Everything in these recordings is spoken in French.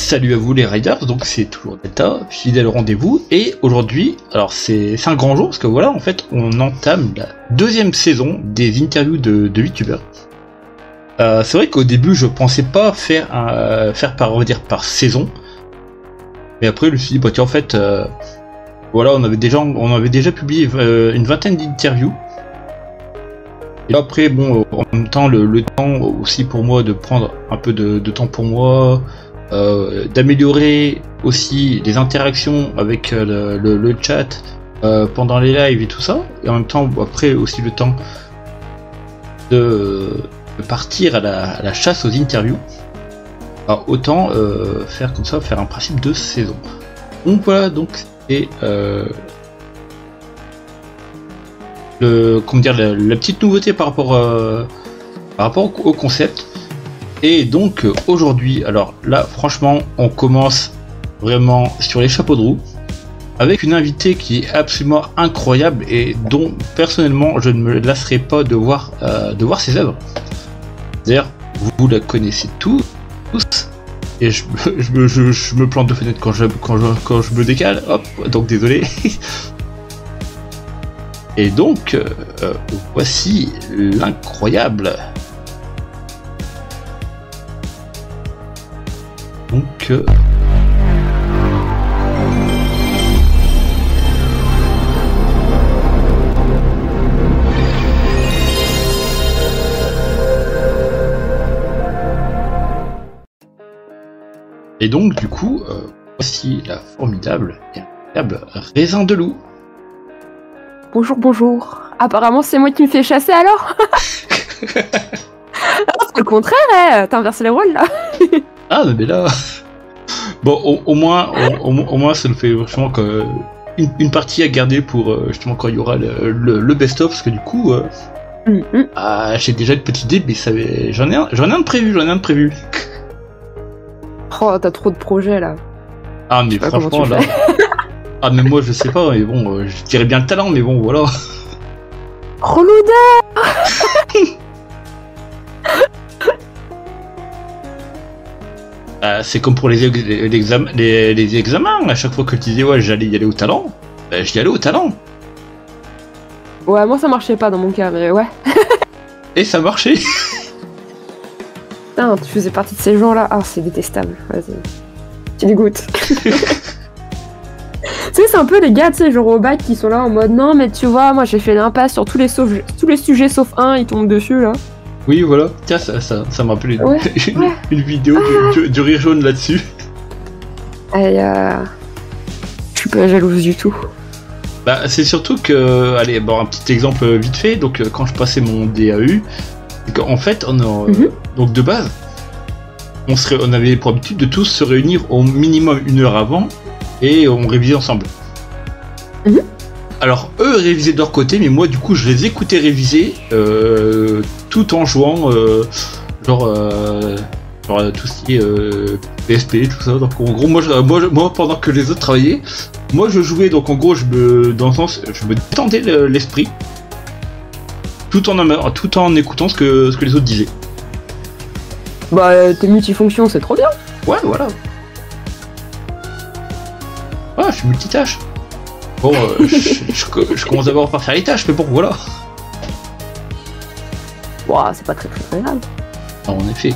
salut à vous les Riders, donc c'est toujours Delta, fidèle au rendez-vous, et aujourd'hui, alors c'est un grand jour, parce que voilà, en fait, on entame la deuxième saison des interviews de youtubeurs. C'est vrai qu'au début, je pensais pas faire par saison, mais après, je me suis dit, bah tiens, en fait, voilà, on avait déjà publié une vingtaine d'interviews. Et après, bon, en même temps, le temps aussi pour moi de prendre un peu de temps pour moi, d'améliorer aussi les interactions avec le chat pendant les lives et tout ça, et en même temps, après aussi le temps de partir à la chasse aux interviews. Alors, autant faire comme ça, faire un principe de saison. Donc voilà, donc c'est la petite nouveauté par rapport au concept. Et donc aujourd'hui, alors là franchement on commence vraiment sur les chapeaux de roue avec une invitée qui est absolument incroyable et dont personnellement je ne me lasserai pas de voir ses œuvres. D'ailleurs vous la connaissez tous et je me plante de fenêtre quand je me décale, hop, donc désolé. Et donc, voici l'incroyable. Donc... Et donc, du coup, voici la formidable et incroyable Raisin de Loup. Bonjour, bonjour. Apparemment, c'est moi qui me fais chasser alors. C'est le contraire, hein. T'as inversé les rôles là. Ah, mais là. Bon, au moins, ça nous fait franchement une partie à garder pour justement quand il y aura le best-of, parce que du coup, j'ai déjà une petite idée, mais j'en ai un de prévu. Oh, t'as trop de projets là. Ah, mais franchement là. Ah mais moi je sais pas, mais bon, je dirais bien le talent, mais bon voilà. Reloader. C'est comme pour les examens, à chaque fois que je disais ouais j'allais y aller au talent, j'y allais au talent. Ouais, moi ça marchait pas dans mon cas, mais ouais. Et ça marchait. Putain, tu faisais partie de ces gens là, ah c'est détestable, vas-y. Tu dégoûtes. Tu sais, c'est un peu les gars, tu sais, genre au bac qui sont là en mode non, mais tu vois, moi j'ai fait l'impasse sur tous les sujets sauf un, ils tombent dessus là. Oui, voilà, tiens, ça me rappelle une vidéo du rire jaune là-dessus. Et je suis pas jalouse du tout. Bah, c'est surtout que, allez, bon, un petit exemple vite fait, donc quand je passais mon DAU, c'est qu'en fait, donc de base, on avait pour habitude de tous se réunir au minimum 1 heure avant et on révisait ensemble. Alors eux révisaient de leur côté, mais moi du coup je les écoutais réviser tout en jouant genre tout ce qui est PSP, tout ça. Donc en gros moi pendant que les autres travaillaient, moi je jouais, donc en gros dans le sens je me détendais l'esprit tout en écoutant ce que les autres disaient. Bah t'es multifonction, c'est trop bien. Ouais, voilà. Ah, je suis multitâche. Bon, je commence d'abord par faire les tâches, mais bon, voilà. Ouah, c'est pas très grave. En effet.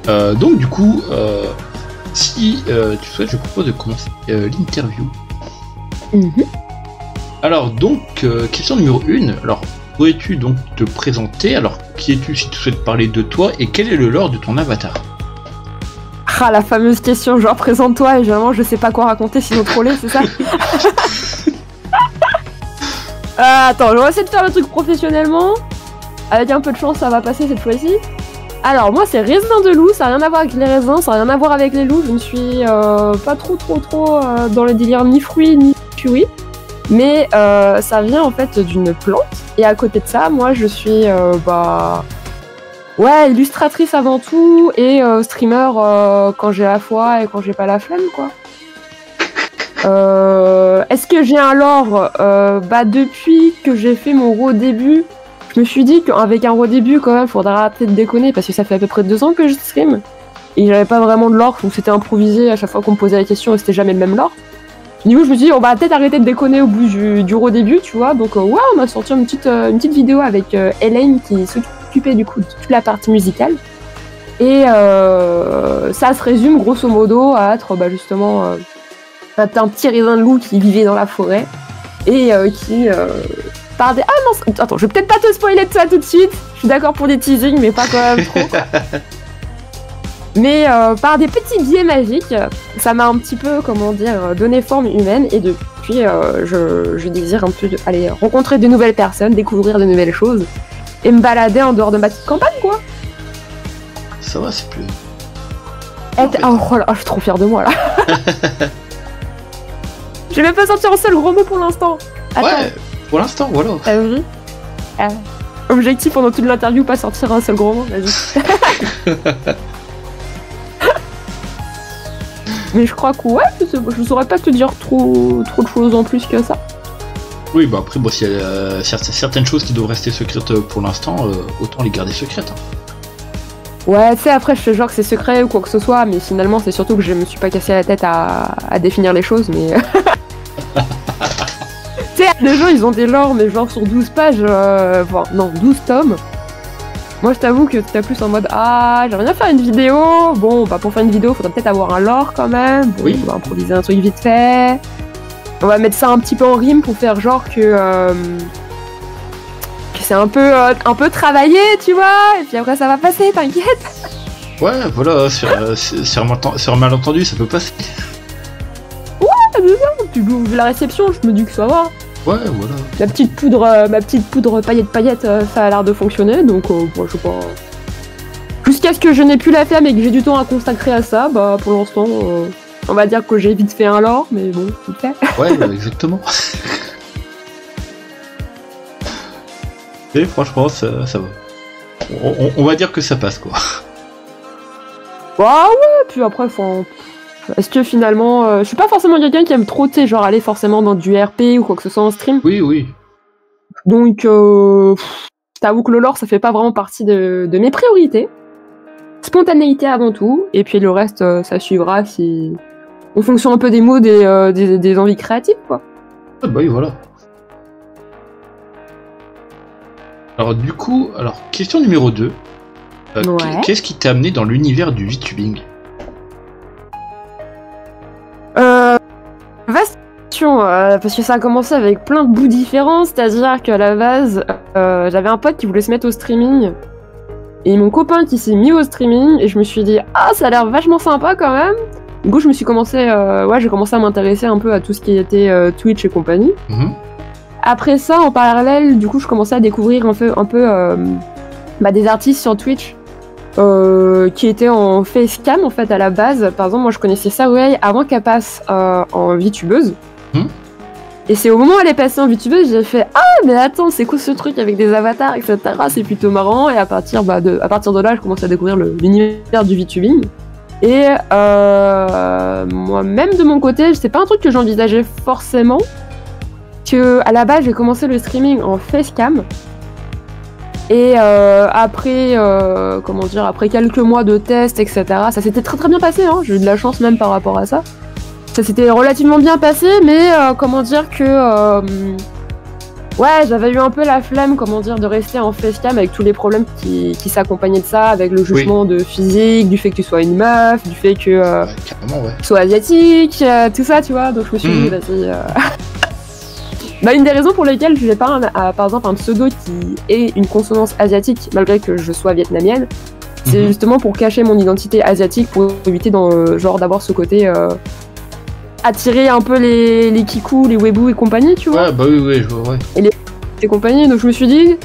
Donc, du coup, si tu souhaites, je propose de commencer l'interview. Alors, donc, question numéro 1. Alors, pourrais-tu donc te présenter? Alors, qui es-tu si tu souhaites parler de toi et quel est le lore de ton avatar? Ah, la fameuse question, genre présente-toi et généralement je sais pas quoi raconter sinon troller, c'est ça? Attends, je vais essayer de faire le truc professionnellement. Avec un peu de chance, ça va passer cette fois-ci. Alors, moi c'est Raisin de Loup, ça n'a rien à voir avec les raisins, ça n'a rien à voir avec les loups. Je ne suis pas trop dans les délires ni fruits ni kiwi. Mais ça vient en fait d'une plante. Et à côté de ça, moi je suis ouais, illustratrice avant tout et streamer quand j'ai la foi et quand j'ai pas la flemme, quoi. Est-ce que j'ai un lore? Depuis que j'ai fait mon raw début, je me suis dit qu'avec un raw début, quand même, faudra arrêter de déconner parce que ça fait à peu près 2 ans que je stream. et j'avais pas vraiment de lore, donc c'était improvisé à chaque fois qu'on me posait la question et c'était jamais le même lore. Du coup, je me suis dit, on va peut-être arrêter de déconner au bout du début, tu vois. Donc, ouais, on a sorti une petite vidéo avec Elaine qui s'occupait du coup de toute la partie musicale. Et ça se résume grosso modo à être justement un petit raisin de loup qui vivait dans la forêt et qui par des... Ah non, attends, je vais peut-être pas te spoiler de ça tout de suite. Je suis d'accord pour des teasings, mais pas quand même trop, quoi. Mais par des petits biais magiques, ça m'a un petit peu, comment dire, donné forme humaine. Et depuis, je désire un peu aller rencontrer de nouvelles personnes, découvrir de nouvelles choses et me balader en dehors de ma petite campagne, quoi. Ça va, c'est plus... Oh là, je suis trop fière de moi, là. J'ai même pas sorti un seul gros mot pour l'instant. Attends. Ouais, pour l'instant, voilà. T'as vu Objectif pendant toute l'interview, pas sortir un seul gros mot, vas-y. Mais je crois que ouais, je saurais pas te dire trop de choses en plus que ça. Oui, bah après, bon, s'il y a certaines choses qui doivent rester secrètes pour l'instant, autant les garder secrètes. Hein. Ouais, tu sais, après, je fais genre que c'est secret ou quoi que ce soit, mais finalement, c'est surtout que je me suis pas cassé la tête à définir les choses, mais... Tu sais, les gens, ils ont des lores, mais genre sur 12 pages, enfin, non, 12 tomes. Moi, je t'avoue que t'es plus en mode « Ah, j'aimerais bien faire une vidéo. Bon, bah, pour faire une vidéo, faudrait peut-être avoir un lore quand même. Bon, oui. On va improviser un truc vite fait. On va mettre ça un petit peu en rime pour faire genre que c'est un peu travaillé, tu vois. Et puis après, ça va passer, t'inquiète. » Ouais, voilà, sur un malentendu, ça peut passer. Ouais, c'est ça. Puis bon, vu la réception, je me dis que ça va. Ouais, voilà. Ma petite poudre paillettes, ça a l'air de fonctionner, donc bon, je sais pas. Jusqu'à ce que je n'ai plus la flamme et que j'ai du temps à consacrer à ça, bah pour l'instant, on va dire que j'ai vite fait un lore, mais bon, vite fait. Ouais, bah, exactement. Et franchement, ça va. On va dire que ça passe, quoi. Bah ouais, puis après, est-ce que finalement, je suis pas forcément quelqu'un qui aime trop, tu sais, genre aller forcément dans du RP ou quoi que ce soit en stream. Oui, oui. Donc, je t'avoue que le lore, ça fait pas vraiment partie de mes priorités. Spontanéité avant tout, et puis le reste, ça suivra si... en fonction un peu des mots des envies créatives, quoi. Ah bah oui, voilà. Alors du coup, question numéro 2. Ouais. Qu'est-ce qui t'a amené dans l'univers du VTubing ? Vaste question, parce que ça a commencé avec plein de bouts différents, c'est-à-dire qu'à la base, j'avais un pote qui voulait se mettre au streaming, et mon copain qui s'est mis au streaming, et je me suis dit « Ah, ça a l'air vachement sympa quand même !» Du coup, j'ai commencé à m'intéresser un peu à tout ce qui était Twitch et compagnie. Mm-hmm. Après ça, en parallèle, du coup, je commençais à découvrir un peu des artistes sur Twitch qui étaient en facecam en fait à la base. Par exemple, moi je connaissais Saouei avant qu'elle passe en VTubeuse. Et c'est au moment où elle est passée en VTubeuse, j'ai fait « Ah, mais attends, c'est quoi ce truc avec des avatars, etc. C'est plutôt marrant. » Et à partir de là, je commence à découvrir l'univers du VTubing. Et moi-même de mon côté, c'est pas un truc que j'envisageais forcément. Que à la base, j'ai commencé le streaming en facecam. Et après quelques mois de tests, etc., ça s'était très très bien passé, hein. J'ai eu de la chance même par rapport à ça. Ça s'était relativement bien passé, mais j'avais eu un peu la flemme, de rester en facecam avec tous les problèmes qui s'accompagnaient de ça, avec le jugement de physique, du fait que tu sois une meuf, du fait que tu sois asiatique, tout ça, tu vois. Donc je me suis dit, vas-y... une des raisons pour lesquelles je n'ai pas par exemple un pseudo qui ait une consonance asiatique, malgré que je sois vietnamienne, c'est justement pour cacher mon identité asiatique, pour éviter d'avoir ce côté attirer un peu les kikou, les webu et compagnie, tu vois. Ouais, bah oui, je vois, ouais. Et compagnie, donc je me suis dit,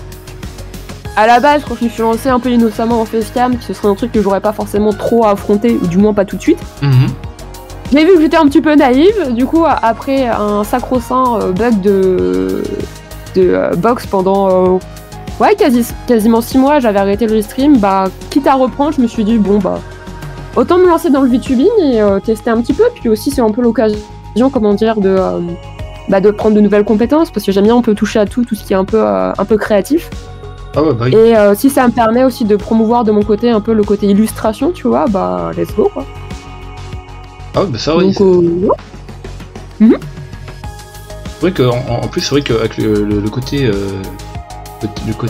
à la base, quand je me suis lancée un peu innocemment en facecam, ce serait un truc que j'aurais pas forcément trop à affronter, ou du moins pas tout de suite. J'ai vu que j'étais un petit peu naïve, du coup, après un sacro-saint bug de box pendant quasiment 6 mois, j'avais arrêté le stream, quitte à reprendre, je me suis dit, autant me lancer dans le VTubing et tester un petit peu, puis aussi c'est un peu l'occasion, de prendre de nouvelles compétences, parce que j'aime bien un peu toucher à tout ce qui est un peu créatif. Ah ouais, bah oui. Et si ça me permet aussi de promouvoir de mon côté un peu le côté illustration, tu vois, bah let's go quoi. Ah ouais, bah ça, oui. Donc, C'est vrai qu'en plus, c'est vrai qu'avec le côté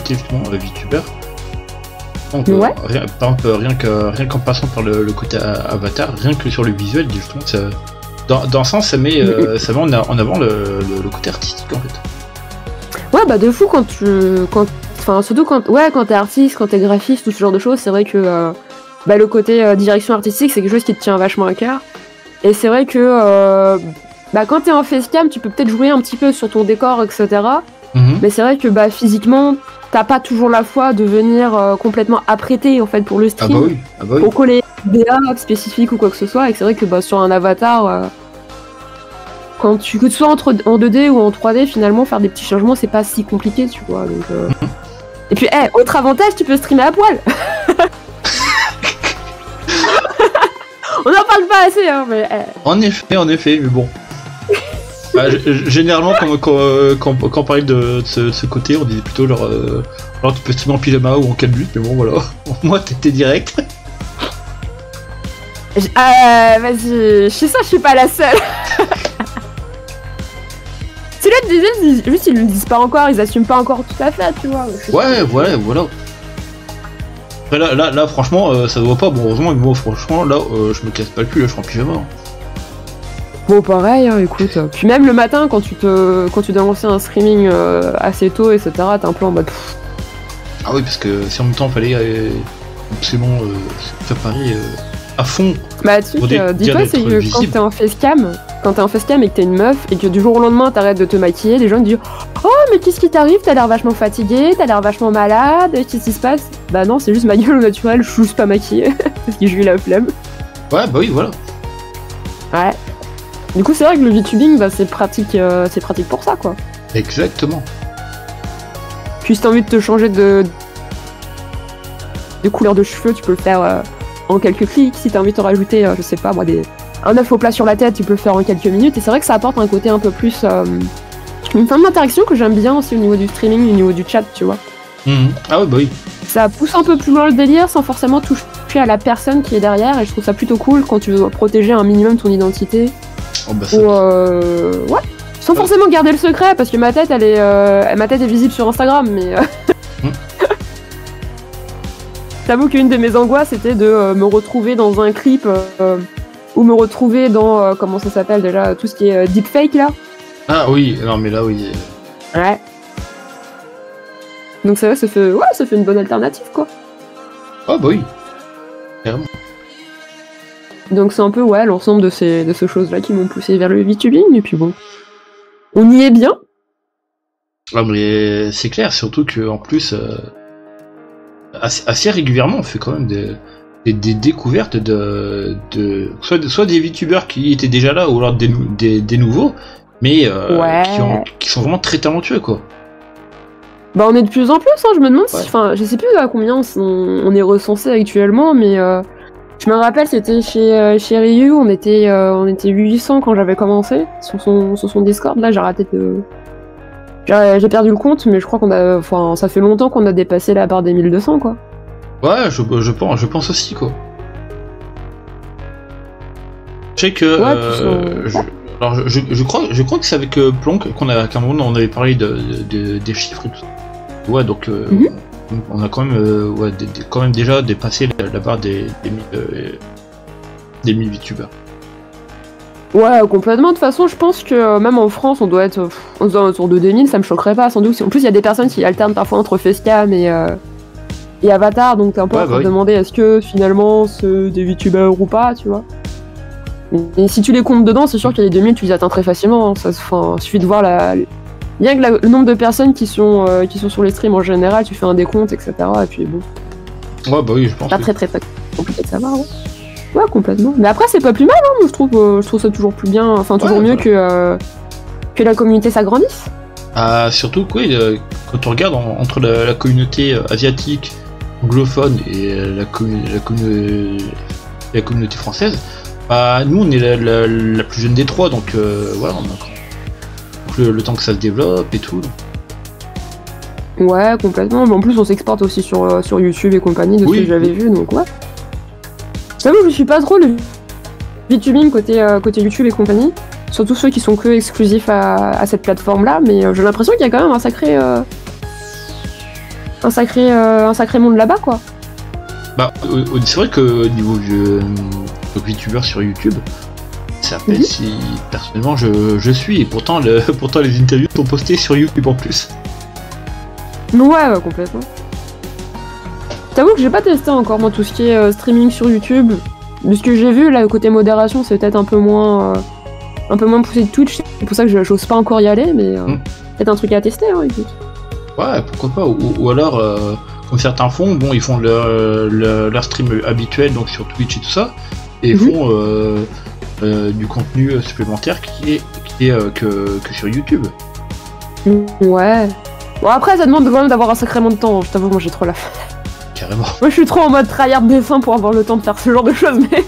justement VTuber, on peut, Ouais. par exemple, rien qu'en passant par le côté avatar, rien que sur le visuel, justement, ça, dans un sens, ça met en avant le côté artistique en fait. Ouais, bah de fou enfin surtout quand t'es artiste, quand t'es graphiste, tout ce genre de choses, c'est vrai que bah, le côté direction artistique, c'est quelque chose qui te tient vachement à cœur. Et c'est vrai que bah, quand t'es en facecam, tu peux peut-être jouer un petit peu sur ton décor, etc. Mais c'est vrai que bah, physiquement, t'as pas toujours la foi de venir complètement apprêter en fait pour le Ah stream, bah oui, ah bah oui. pour coller des hubs spécifiques ou quoi que ce soit. Et c'est vrai que bah, sur un avatar, que ce soit en 2D ou en 3D, finalement, faire des petits changements, c'est pas si compliqué, tu vois. Donc, Et puis, autre avantage, tu peux streamer à poil. On n'en parle pas assez, hein, mais... En effet, mais bon. Bah, généralement, quand on parlait de ce côté, on disait plutôt genre tu peux streamer en pyjama ou en calbut, mais bon voilà. Moi, t'étais direct. Vas-y, je sais ça, je suis pas la seule. C'est là juste ils le disent pas encore, ils assument pas encore tout à fait, tu vois. Ouais, voilà. Après, là, franchement, ça se voit pas. Bon, heureusement, mais moi, franchement, là, je me casse pas le cul, là, je suis en pyjama. Bon, pareil, hein, écoute. Puis même le matin, quand tu dois lancer un streaming assez tôt, etc., t'es un peu en mode... Ah oui, parce que si en même temps, fallait absolument préparer à fond. Bah, tu dis-toi, c'est que quand t'es en facecam et que t'es une meuf, et que du jour au lendemain, t'arrêtes de te maquiller, les gens te disent « Oh, mais qu'est-ce qui t'arrive? T'as l'air vachement fatiguée, t'as l'air vachement malade, qu'est-ce qui se passe ?» Bah non, c'est juste ma gueule au naturel, je suis juste pas maquillée, parce que j'ai eu la flemme. Ouais, bah oui, voilà. Ouais. Du coup, c'est vrai que le VTubing, bah, c'est pratique pour ça, quoi. Exactement. Puis si t'as envie de te changer de couleur de cheveux, tu peux le faire en quelques clics. Si t'as envie de te rajouter, je sais pas moi, un œuf au plat sur la tête, tu peux le faire en quelques minutes. Et c'est vrai que ça apporte un côté un peu plus... une forme d'interaction que j'aime bien aussi au niveau du streaming, au niveau du chat, tu vois. Ah ouais, bah oui. Ça pousse un peu plus loin le délire sans forcément toucher à la personne qui est derrière. Et je trouve ça plutôt cool quand tu veux protéger un minimum ton identité. Oh bah ça... ouais. Sans forcément garder le secret, parce que ma tête est visible sur Instagram, mais... J'avoue qu'une de mes angoisses, c'était de me retrouver dans un clip, ou me retrouver dans, comment ça s'appelle déjà, tout ce qui est deepfake, là. Ah oui, non mais là, oui. Ouais. Donc c'est vrai, ça fait une bonne alternative, quoi. Ah bah oui. Clairement. Donc c'est un peu, l'ensemble de ces choses-là qui m'ont poussé vers le VTubing, et puis bon... On y est bien. Ah mais c'est clair, surtout que en plus assez régulièrement on fait quand même des découvertes de soit des VTubers qui étaient déjà là ou alors des nouveaux, mais qui sont vraiment très talentueux quoi. Bah on est de plus en plus, hein, je me demande si, enfin je sais plus à combien on est recensé actuellement, mais je me rappelle c'était chez Ryu, on était 800 quand j'avais commencé sur son Discord. Là j'ai perdu le compte, mais je crois ça fait longtemps qu'on a dépassé la barre des 1200 quoi. Ouais, je pense aussi quoi. Je sais que je crois que c'est avec Plonk qu'à un moment on avait parlé des chiffres et tout ça. Ouais, donc on a quand même déjà dépassé la barre des 1000 VTubers. Ouais, complètement. De toute façon, je pense que même en France, on doit être autour de 2000, ça me choquerait pas, sans doute. En plus, il y a des personnes qui alternent parfois entre facecam et avatar, donc t'es un peu en train de demander est-ce que finalement c'est des VTubers ou pas, tu vois. Et si tu les comptes dedans, c'est sûr qu'il y a les 2000, tu les atteins très facilement. Il suffit de voir bien que le nombre de personnes qui sont sur les streams en général, tu fais un décompte, etc. Et puis bon. Ouais, bah oui, je pense. Pas très compliqué de savoir, ouais. Ouais, complètement. Mais après, c'est pas plus mal, hein. Je trouve ça toujours plus bien, enfin toujours mieux que la communauté s'agrandisse. Surtout quoi, quand on regarde entre la communauté asiatique, anglophone et la communauté française, nous on est la plus jeune des trois, donc voilà, on a le temps que ça se développe et tout. Ouais, complètement. Mais en plus, on s'exporte aussi sur YouTube et compagnie, de ce que j'avais vu, donc ouais. J'avoue, je suis pas trop le VTubing côté YouTube et compagnie. Surtout ceux qui sont que exclusifs à cette plateforme-là, mais j'ai l'impression qu'il y a quand même un sacré monde là-bas, quoi. Bah, c'est vrai que niveau VTuber sur YouTube, ça fait si personnellement je suis, et pourtant les interviews sont postées sur YouTube en plus. Ouais, complètement. T'avoue que j'ai pas testé encore moi tout ce qui est streaming sur YouTube. De ce que j'ai vu là, côté modération, c'est peut-être un peu moins poussé de Twitch. C'est pour ça que j'ose pas encore y aller, mais peut-être un truc à tester, hein, écoute. Ouais, pourquoi pas. Ou alors, comme certains font, bon, ils font leur stream habituel, donc sur Twitch et tout ça, et font du contenu supplémentaire qui est que sur YouTube. Ouais. Bon, après, ça demande quand même d'avoir un sacrément de temps. Je t'avoue, moi j'ai trop la flemme. Carrément. Moi je suis trop en mode tryhard dessin pour avoir le temps de faire ce genre de choses, mais.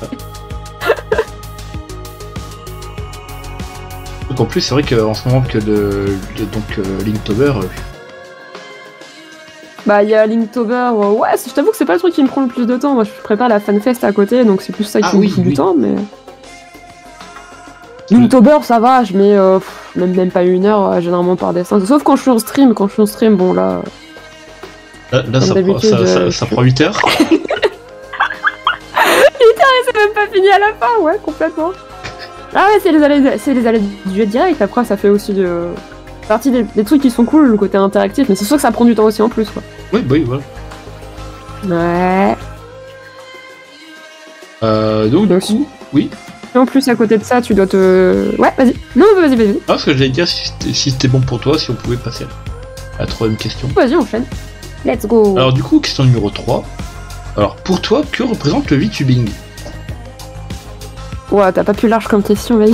Donc en plus, c'est vrai qu'en ce moment que Linktober. Bah, il y a Linktober, ouais, je t'avoue que c'est pas le truc qui me prend le plus de temps. Moi je prépare la FanFest à côté, donc c'est plus ça qui me prend du temps, mais. Linktober, ça va, je mets même pas 1 heure généralement par dessin. Sauf quand je suis en stream. Quand je suis en stream, bon là. Là ça prend 8 heures. 8 heures et c'est même pas fini à la fin, ouais, complètement. Ah ouais, c'est les allées du jet direct. Après, ça fait aussi partie des trucs qui sont cool, le côté interactif, mais c'est sûr que ça prend du temps aussi en plus, quoi. Oui, voilà. Ouais. Donc du coup, oui. Et en plus, à côté de ça, tu dois te... Ouais, vas-y. Non, vas-y. Ah, ce que j'allais dire, si c'était bon pour toi, si on pouvait passer à la troisième question. Vas-y, enchaîne. Let's go. Alors du coup, question numéro 3. Alors, pour toi, que représente le VTubing? Ouais, t'as pas plus large comme question, mec.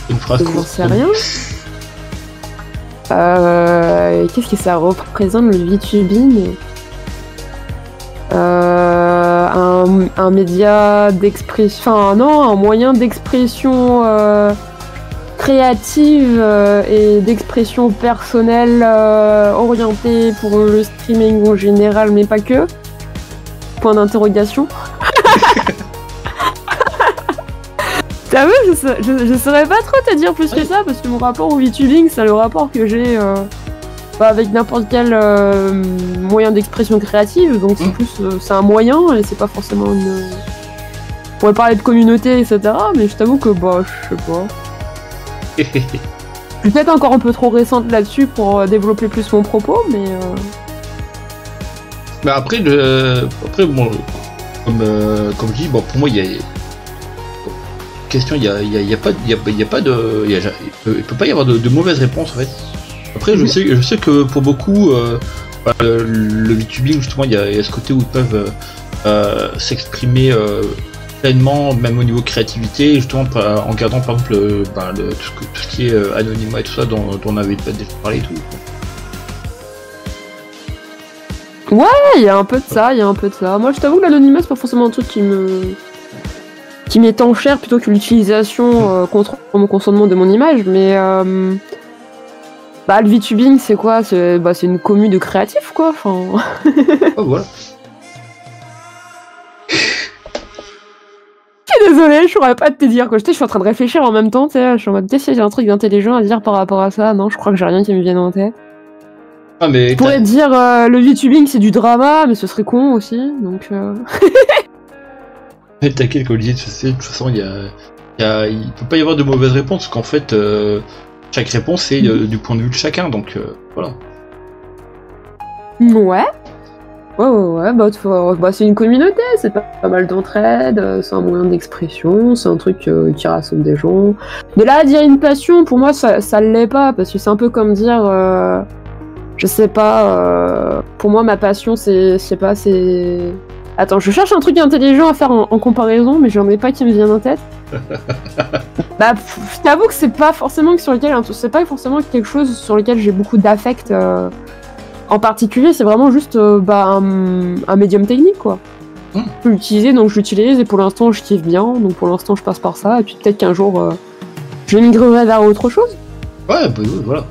Une phrase courte. J'en sais rien. Qu'est-ce que ça représente, le VTubing? Un média d'expression... Enfin, non, un moyen d'expression créative et d'expression personnelle orientée pour le streaming en général, mais pas que. Point d'interrogation. T'as vu, je saurais pas trop te dire plus que ça, parce que mon rapport au VTubing, c'est le rapport que j'ai avec n'importe quel moyen d'expression créative, donc c'est plus c'est un moyen et c'est pas forcément une... On pourrait parler de communauté, etc., mais je t'avoue que je sais pas. Je suis peut-être encore un peu trop récente là-dessus pour développer plus mon propos, mais... Bah après bon, comme je dis, bon, pour moi, il peut pas y avoir de mauvaise réponse en fait. Après, je sais que pour beaucoup, le VTubing, justement, il y a ce côté où ils peuvent s'exprimer pleinement, même au niveau créativité, justement en gardant par exemple tout ce qui est anonymat et tout ça dont on avait déjà parlé et tout. Ouais, il y a un peu de ça. Moi, je t'avoue que l'anonymat, c'est pas forcément un truc qui m'est tant cher plutôt que l'utilisation contre mon consentement de mon image, mais le VTubing, c'est quoi? C'est une commu de créatifs, quoi. Enfin... Oh, voilà. Je suis désolée, je saurais pas te dire, quoi. Je suis en train de réfléchir en même temps, tu sais. Je suis en mode, si j'ai un truc d'intelligent à dire par rapport à ça. Non, je crois que j'ai rien qui me vienne en tête. Ah, mais je pourrais te dire, le VTubing, c'est du drama, mais ce serait con aussi, donc... Mais t'inquiète, Olivier, de toute façon, il peut pas y avoir de mauvaise réponse, parce qu'en fait, chaque réponse est du point de vue de chacun, donc voilà. Ouais, c'est une communauté, c'est pas mal d'entraide, c'est un moyen d'expression, c'est un truc qui rassemble des gens. De là à dire une passion, pour moi, ça l'est pas, parce que c'est un peu comme dire... je sais pas, pour moi, ma passion, c'est... Attends, je cherche un truc intelligent à faire en comparaison, mais j'en ai pas qui me viennent en tête. Je t'avoue que c'est pas forcément quelque chose sur lequel j'ai beaucoup d'affect en particulier, c'est vraiment juste un médium technique, quoi. Je peux l'utiliser, donc je l'utilise, et pour l'instant je kiffe bien, donc pour l'instant je passe par ça, et puis peut-être qu'un jour je migrerai vers autre chose. Ouais, bah oui, voilà.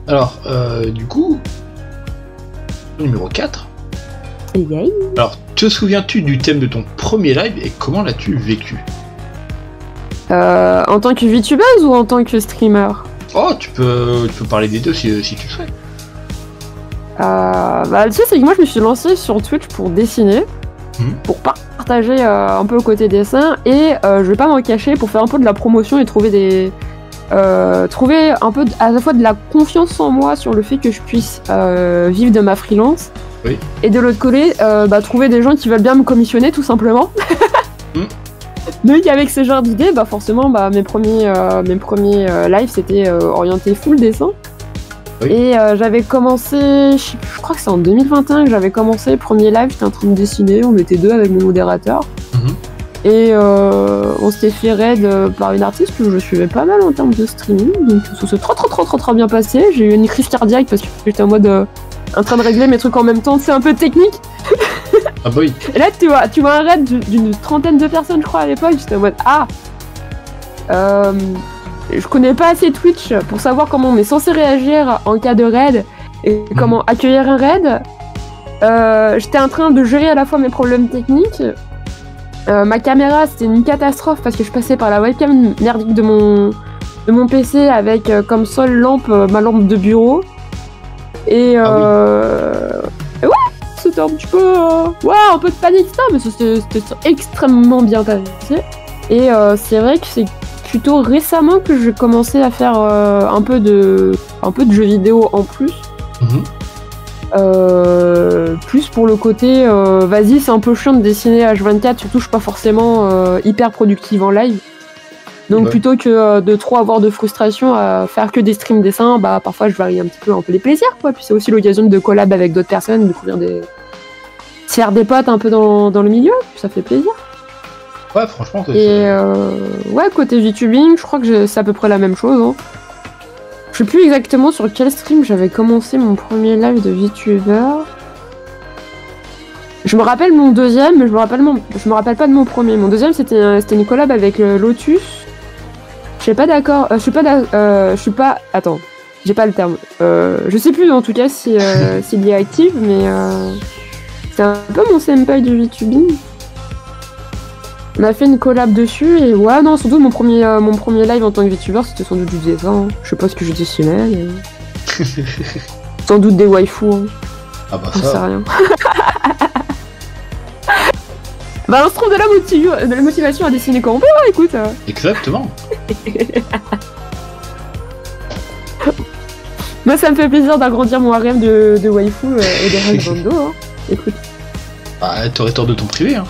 Alors, du coup, numéro 4. Yay. Alors, te souviens-tu du thème de ton premier live et comment l'as-tu vécu? En tant que VTubeuse ou en tant que streamer? Oh, tu peux parler des deux si tu souhaites. Bah, tu sais, c'est que moi je me suis lancée sur Twitch pour dessiner, pour partager un peu le côté dessin, et je vais pas m'en cacher, pour faire un peu de la promotion et trouver un peu à la fois de la confiance en moi sur le fait que je puisse vivre de ma freelance, oui. Et de l'autre côté, trouver des gens qui veulent bien me commissionner tout simplement. Donc avec ce genre d'idées, forcément mes premiers lives c'était orienté full dessin. Oui. Et j'avais commencé, je crois que c'est en 2021 que j'avais commencé, premier live, j'étais en train de dessiner, on était deux avec mon modérateur. Et on s'était fait raid par une artiste que je suivais pas mal en termes de streaming, donc ça s'est très bien passé. J'ai eu une crise cardiaque parce que j'étais en mode en train de régler mes trucs en même temps, c'est un peu technique. Ah bah oui. Et là tu vois un raid d'une trentaine de personnes je crois à l'époque, j'étais en mode je connais pas assez Twitch pour savoir comment on est censé réagir en cas de raid et comment accueillir un raid. J'étais en train de gérer à la fois mes problèmes techniques. Ma caméra c'était une catastrophe parce que je passais par la webcam merdique de mon PC avec comme seule lampe ma lampe de bureau. Et ouais, c'était un petit peu un peu de panique ça, mais c'était extrêmement bien passé. Et c'est vrai que c'est plutôt récemment que j'ai commencé à faire un peu de jeux vidéo en plus. Plus pour le côté vas-y, c'est un peu chiant de dessiner H24, surtout je suis pas forcément hyper productive en live. Donc plutôt que de trop avoir de frustration à faire que des streams dessins, parfois je varie un petit peu les plaisirs quoi. Puis c'est aussi l'occasion de collab avec d'autres personnes, de découvrir se faire des potes un peu dans le milieu, puis ça fait plaisir. Ouais, franchement, c'est... Et ouais, côté VTubing, je crois que c'est à peu près la même chose. Hein. Je sais plus exactement sur quel stream j'avais commencé mon premier live de VTuber. Je me rappelle mon deuxième, mais je me rappelle pas de mon premier. Mon deuxième, c'était une collab avec Lotus. Je suis pas d'accord. Attends, j'ai pas le terme. Je sais plus en tout cas s'il est actif, mais c'est un peu mon senpai du VTubing. On a fait une collab dessus et ouais, non, sans doute mon premier live en tant que VTuber c'était sans doute du dessin. Je sais pas ce que je dessinais, mais... sans doute des waifus. Hein. Ah bah ça. Je sais rien. On se trouve de la motivation à dessiner quand on peut, hein, écoute. Exactement. Moi ça me fait plaisir d'agrandir mon harem de waifus et des rêves bando, hein. Écoute. Bah t'aurais tort de ton privé, hein.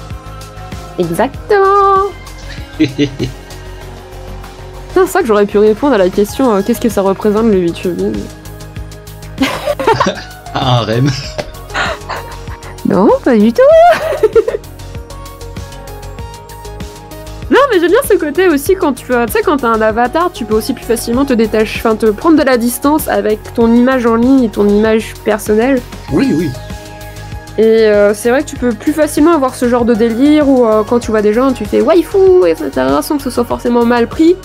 Exactement. C'est ça que j'aurais pu répondre à la question qu'est-ce que ça représente le VTubing. Un rem. Non, pas du tout. Non, mais j'aime bien ce côté aussi quand tu sais quand t'as un avatar, tu peux aussi plus facilement te prendre de la distance avec ton image en ligne et ton image personnelle. Oui. Et c'est vrai que tu peux plus facilement avoir ce genre de délire où quand tu vois des gens, tu fais waifu, etc. sans que ce soit forcément mal pris.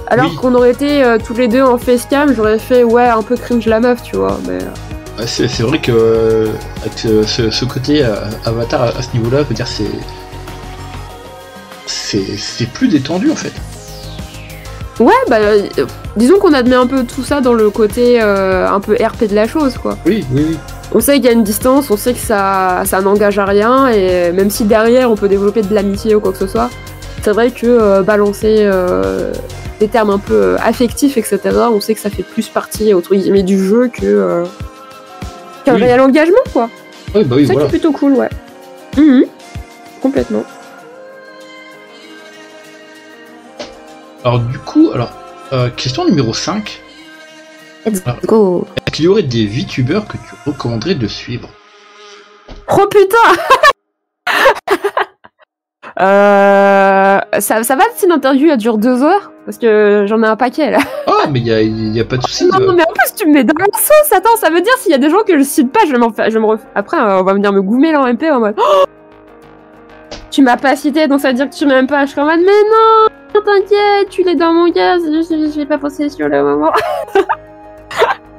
Alors qu'on aurait été tous les deux en facecam, j'aurais fait un peu cringe la meuf, tu vois. Mais... C'est vrai que avec ce côté avatar à ce niveau-là, je veux dire, c'est plus détendu en fait. Ouais, disons qu'on admet un peu tout ça dans le côté un peu RP de la chose, quoi. Oui. On sait qu'il y a une distance, on sait que ça n'engage à rien, et même si derrière on peut développer de l'amitié ou quoi que ce soit, c'est vrai que balancer des termes un peu affectifs, etc., on sait que ça fait plus partie, entre guillemets, du jeu qu'un réel engagement, quoi. Oui, c'est ça qui est plutôt cool, ouais. Complètement. Alors du coup, question numéro 5. Let's go. Est-ce qu'il y aurait des VTubers que tu recommanderais de suivre? Oh putain. Ça va si l'interview elle dure 2 heures? Parce que j'en ai un paquet là. Oh mais y a pas de soucis. Non mais en plus tu me mets dans la sauce. Attends, ça veut dire s'il y a des gens que je cite pas, après on va venir me goumer là en MP en mode tu m'as pas cité donc ça veut dire que tu m'aimes pas. Je suis en mode mais non. t'inquiète, tu l'es dans mon cœur, je vais pas penser sur le moment.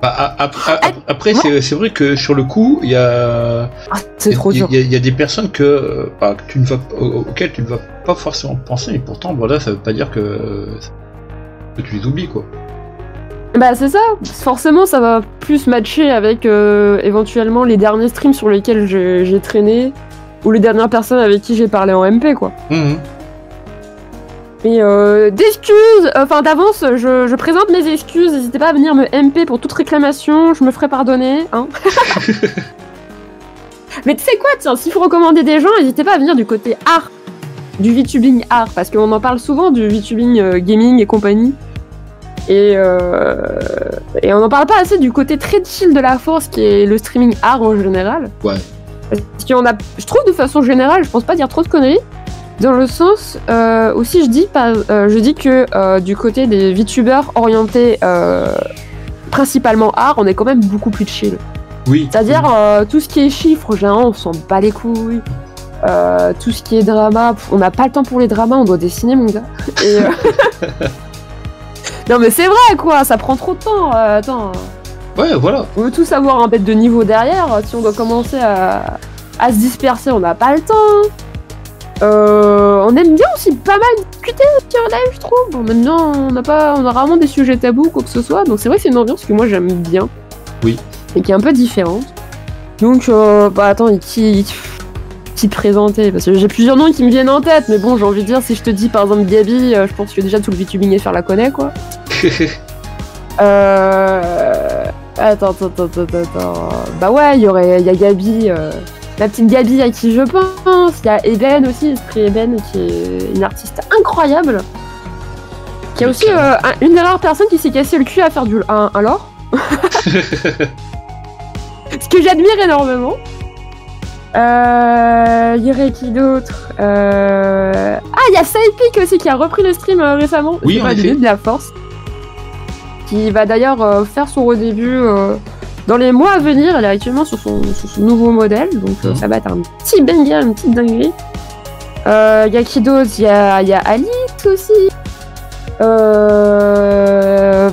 Après, c'est vrai que sur le coup, il y a. C'est trop dur. Il y a des personnes auxquelles tu ne vas pas forcément penser, mais pourtant, voilà, ça veut pas dire que tu les oublies, quoi. Bah, c'est ça. Forcément, ça va plus matcher avec éventuellement les derniers streams sur lesquels j'ai traîné ou les dernières personnes avec qui j'ai parlé en MP, quoi. Mais d'excuses, d'avance, je présente mes excuses, n'hésitez pas à venir me MP pour toute réclamation, je me ferai pardonner, hein. Mais tu sais quoi, tiens, s'il faut recommander des gens, n'hésitez pas à venir du côté art, du VTubing art, parce qu'on en parle souvent du VTubing gaming et compagnie. Et on n'en parle pas assez du côté très chill de la force qui est le streaming art en général. Ouais. Parce qu'on a, je trouve de façon générale, je pense pas dire trop de conneries. Dans le sens, aussi je dis que du côté des VTubers orientés principalement art, on est quand même beaucoup plus chill. Oui. C'est-à-dire tout ce qui est chiffres, généralement on s'en bat les couilles. Tout ce qui est drama, on n'a pas le temps pour les dramas, on doit dessiner mon gars. Et, non mais c'est vrai quoi, ça prend trop de temps, attends. Ouais, voilà. On veut tous avoir un bête de niveau derrière, si on doit commencer à se disperser, on n'a pas le temps. On aime bien aussi pas mal discuter sur live, je trouve. Bon, maintenant, on a rarement des sujets tabous, quoi que ce soit, donc c'est vrai que c'est une ambiance que moi j'aime bien. Oui. Et qui est un peu différente. Donc, attends, qui présenter, parce que j'ai plusieurs noms qui me viennent en tête, mais bon, j'ai envie de dire, si je te dis par exemple Gabi, je pense que déjà tout le VTubing et faire la connaît, quoi. Attends. Bah ouais, il y a Gabi, la petite Gabi à qui je pense. Il y a Eben aussi, Esprit Eben, qui est une artiste incroyable. Qui est aussi une des rares personnes qui s'est cassé le cul à faire un lore. Ce que j'admire énormément. Il y aurait qui d'autre il y a Saipik aussi qui a repris le stream récemment. Oui, en effet. De la force. Qui va d'ailleurs faire son redébut dans les mois à venir. Elle est actuellement sur son nouveau modèle, donc ça va être un petit banger, une petite dinguerie. Il y a qui d'autre Il y a Alice aussi. Je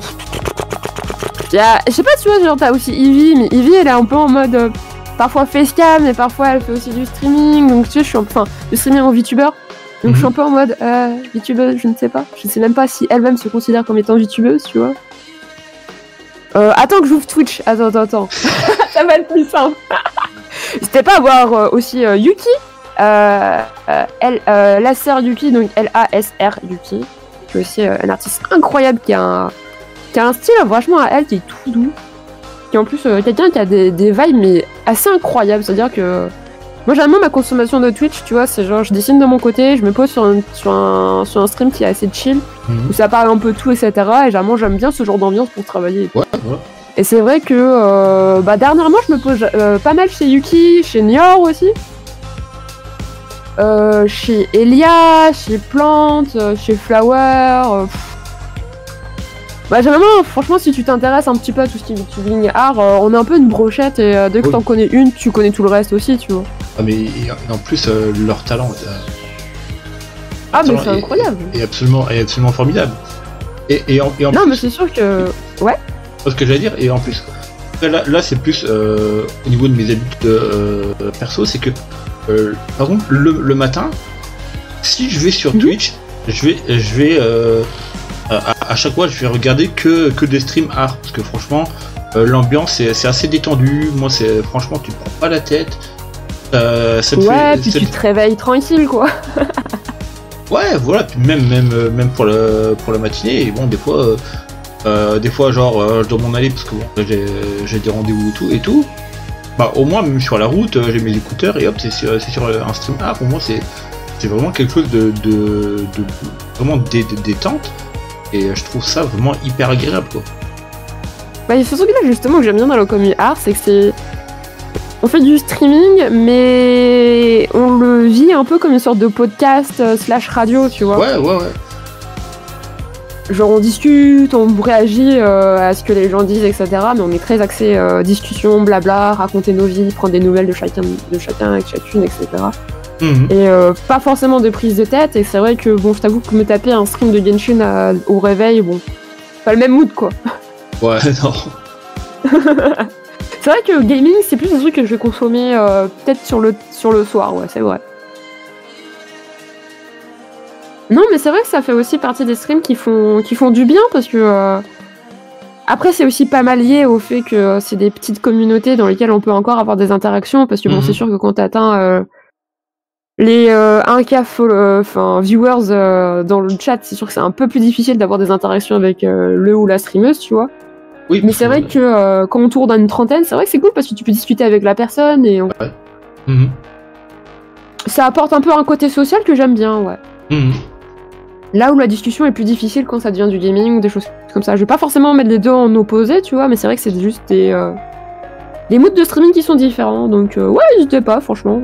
sais pas, tu vois, genre t'as aussi Ivy, mais Ivy elle est un peu en mode parfois facecam, mais parfois elle fait aussi du streaming, donc tu sais, du streaming en VTuber. Donc je suis un peu en mode VTubeuse, je ne sais pas. Je sais même pas si elle-même se considère comme étant VTubeuse, tu vois. Attends que j'ouvre Twitch. Attends. Ça va être plus simple. N'hésitez pas à voir aussi Yuki. La sœur Yuki, donc L-A-S-R Yuki. Qui est aussi une artiste incroyable qui a un style vachement à elle qui est tout doux. Qui est en plus quelqu'un qui a des vibes mais assez incroyables. C'est-à-dire que moi généralement ma consommation de Twitch, tu vois, c'est genre je dessine de mon côté, je me pose sur un stream qui est assez chill, où ça parle un peu tout, etc. Et généralement j'aime bien ce genre d'ambiance pour travailler. Ouais. Et c'est vrai que dernièrement je me pose pas mal chez Yuki, chez Nior aussi, chez Elia, chez Plante, chez Flower. Généralement, franchement, si tu t'intéresses un petit peu à tout ce qui est VTubing art, on est un peu une brochette et dès que t'en connais une, tu connais tout le reste aussi, tu vois. Ah mais en plus leur talent mais c'est incroyable. est absolument formidable. Et en non plus, mais c'est sûr que ouais. Ce que j'allais dire, et en plus là c'est plus au niveau de mes habitudes perso, c'est que par exemple le matin, si je vais sur Twitch, je vais à chaque fois je vais regarder que des streams art, parce que franchement l'ambiance c'est assez détendu. Moi c'est franchement tu te prends pas la tête. Puis tu te réveilles tranquille, quoi. Ouais, voilà, puis même pour la matinée, et bon, des fois genre, je dois m'en aller parce que bon, j'ai des rendez-vous et tout. Au moins, même sur la route, j'ai mes écouteurs et hop, c'est sur un stream. Pour moi, c'est vraiment quelque chose de vraiment détente, et je trouve ça vraiment hyper agréable, quoi. C'est surtout que là, justement, que j'aime bien dans le commu art, c'est que on fait du streaming, mais on le vit un peu comme une sorte de podcast / radio, tu vois. Ouais. Genre on discute, on réagit à ce que les gens disent, etc. Mais on est très axé discussion, blabla, raconter nos vies, prendre des nouvelles de chacun avec chacune, etc. Et pas forcément de prise de tête. Et c'est vrai que bon, je t'avoue que me taper un stream de Genshin au réveil, bon, pas le même mood quoi. Ouais, non. C'est vrai que gaming, c'est plus un truc que je vais consommer peut-être sur le soir, ouais, c'est vrai. Non, mais c'est vrai que ça fait aussi partie des streams qui font du bien parce que après c'est aussi pas mal lié au fait que c'est des petites communautés dans lesquelles on peut encore avoir des interactions parce que bon, c'est sûr que quand t'atteins les 1K viewers dans le chat, c'est sûr que c'est un peu plus difficile d'avoir des interactions avec le ou la streameuse, tu vois. Oui, mais c'est vrai que quand on tourne dans une trentaine, c'est vrai que c'est cool parce que tu peux discuter avec la personne et ça apporte un peu un côté social que j'aime bien, ouais. Là où la discussion est plus difficile quand ça devient du gaming ou des choses comme ça. Je vais pas forcément mettre les deux en opposé, tu vois, mais c'est vrai que c'est juste des moods de streaming qui sont différents. Donc ouais, n'hésitez pas, franchement.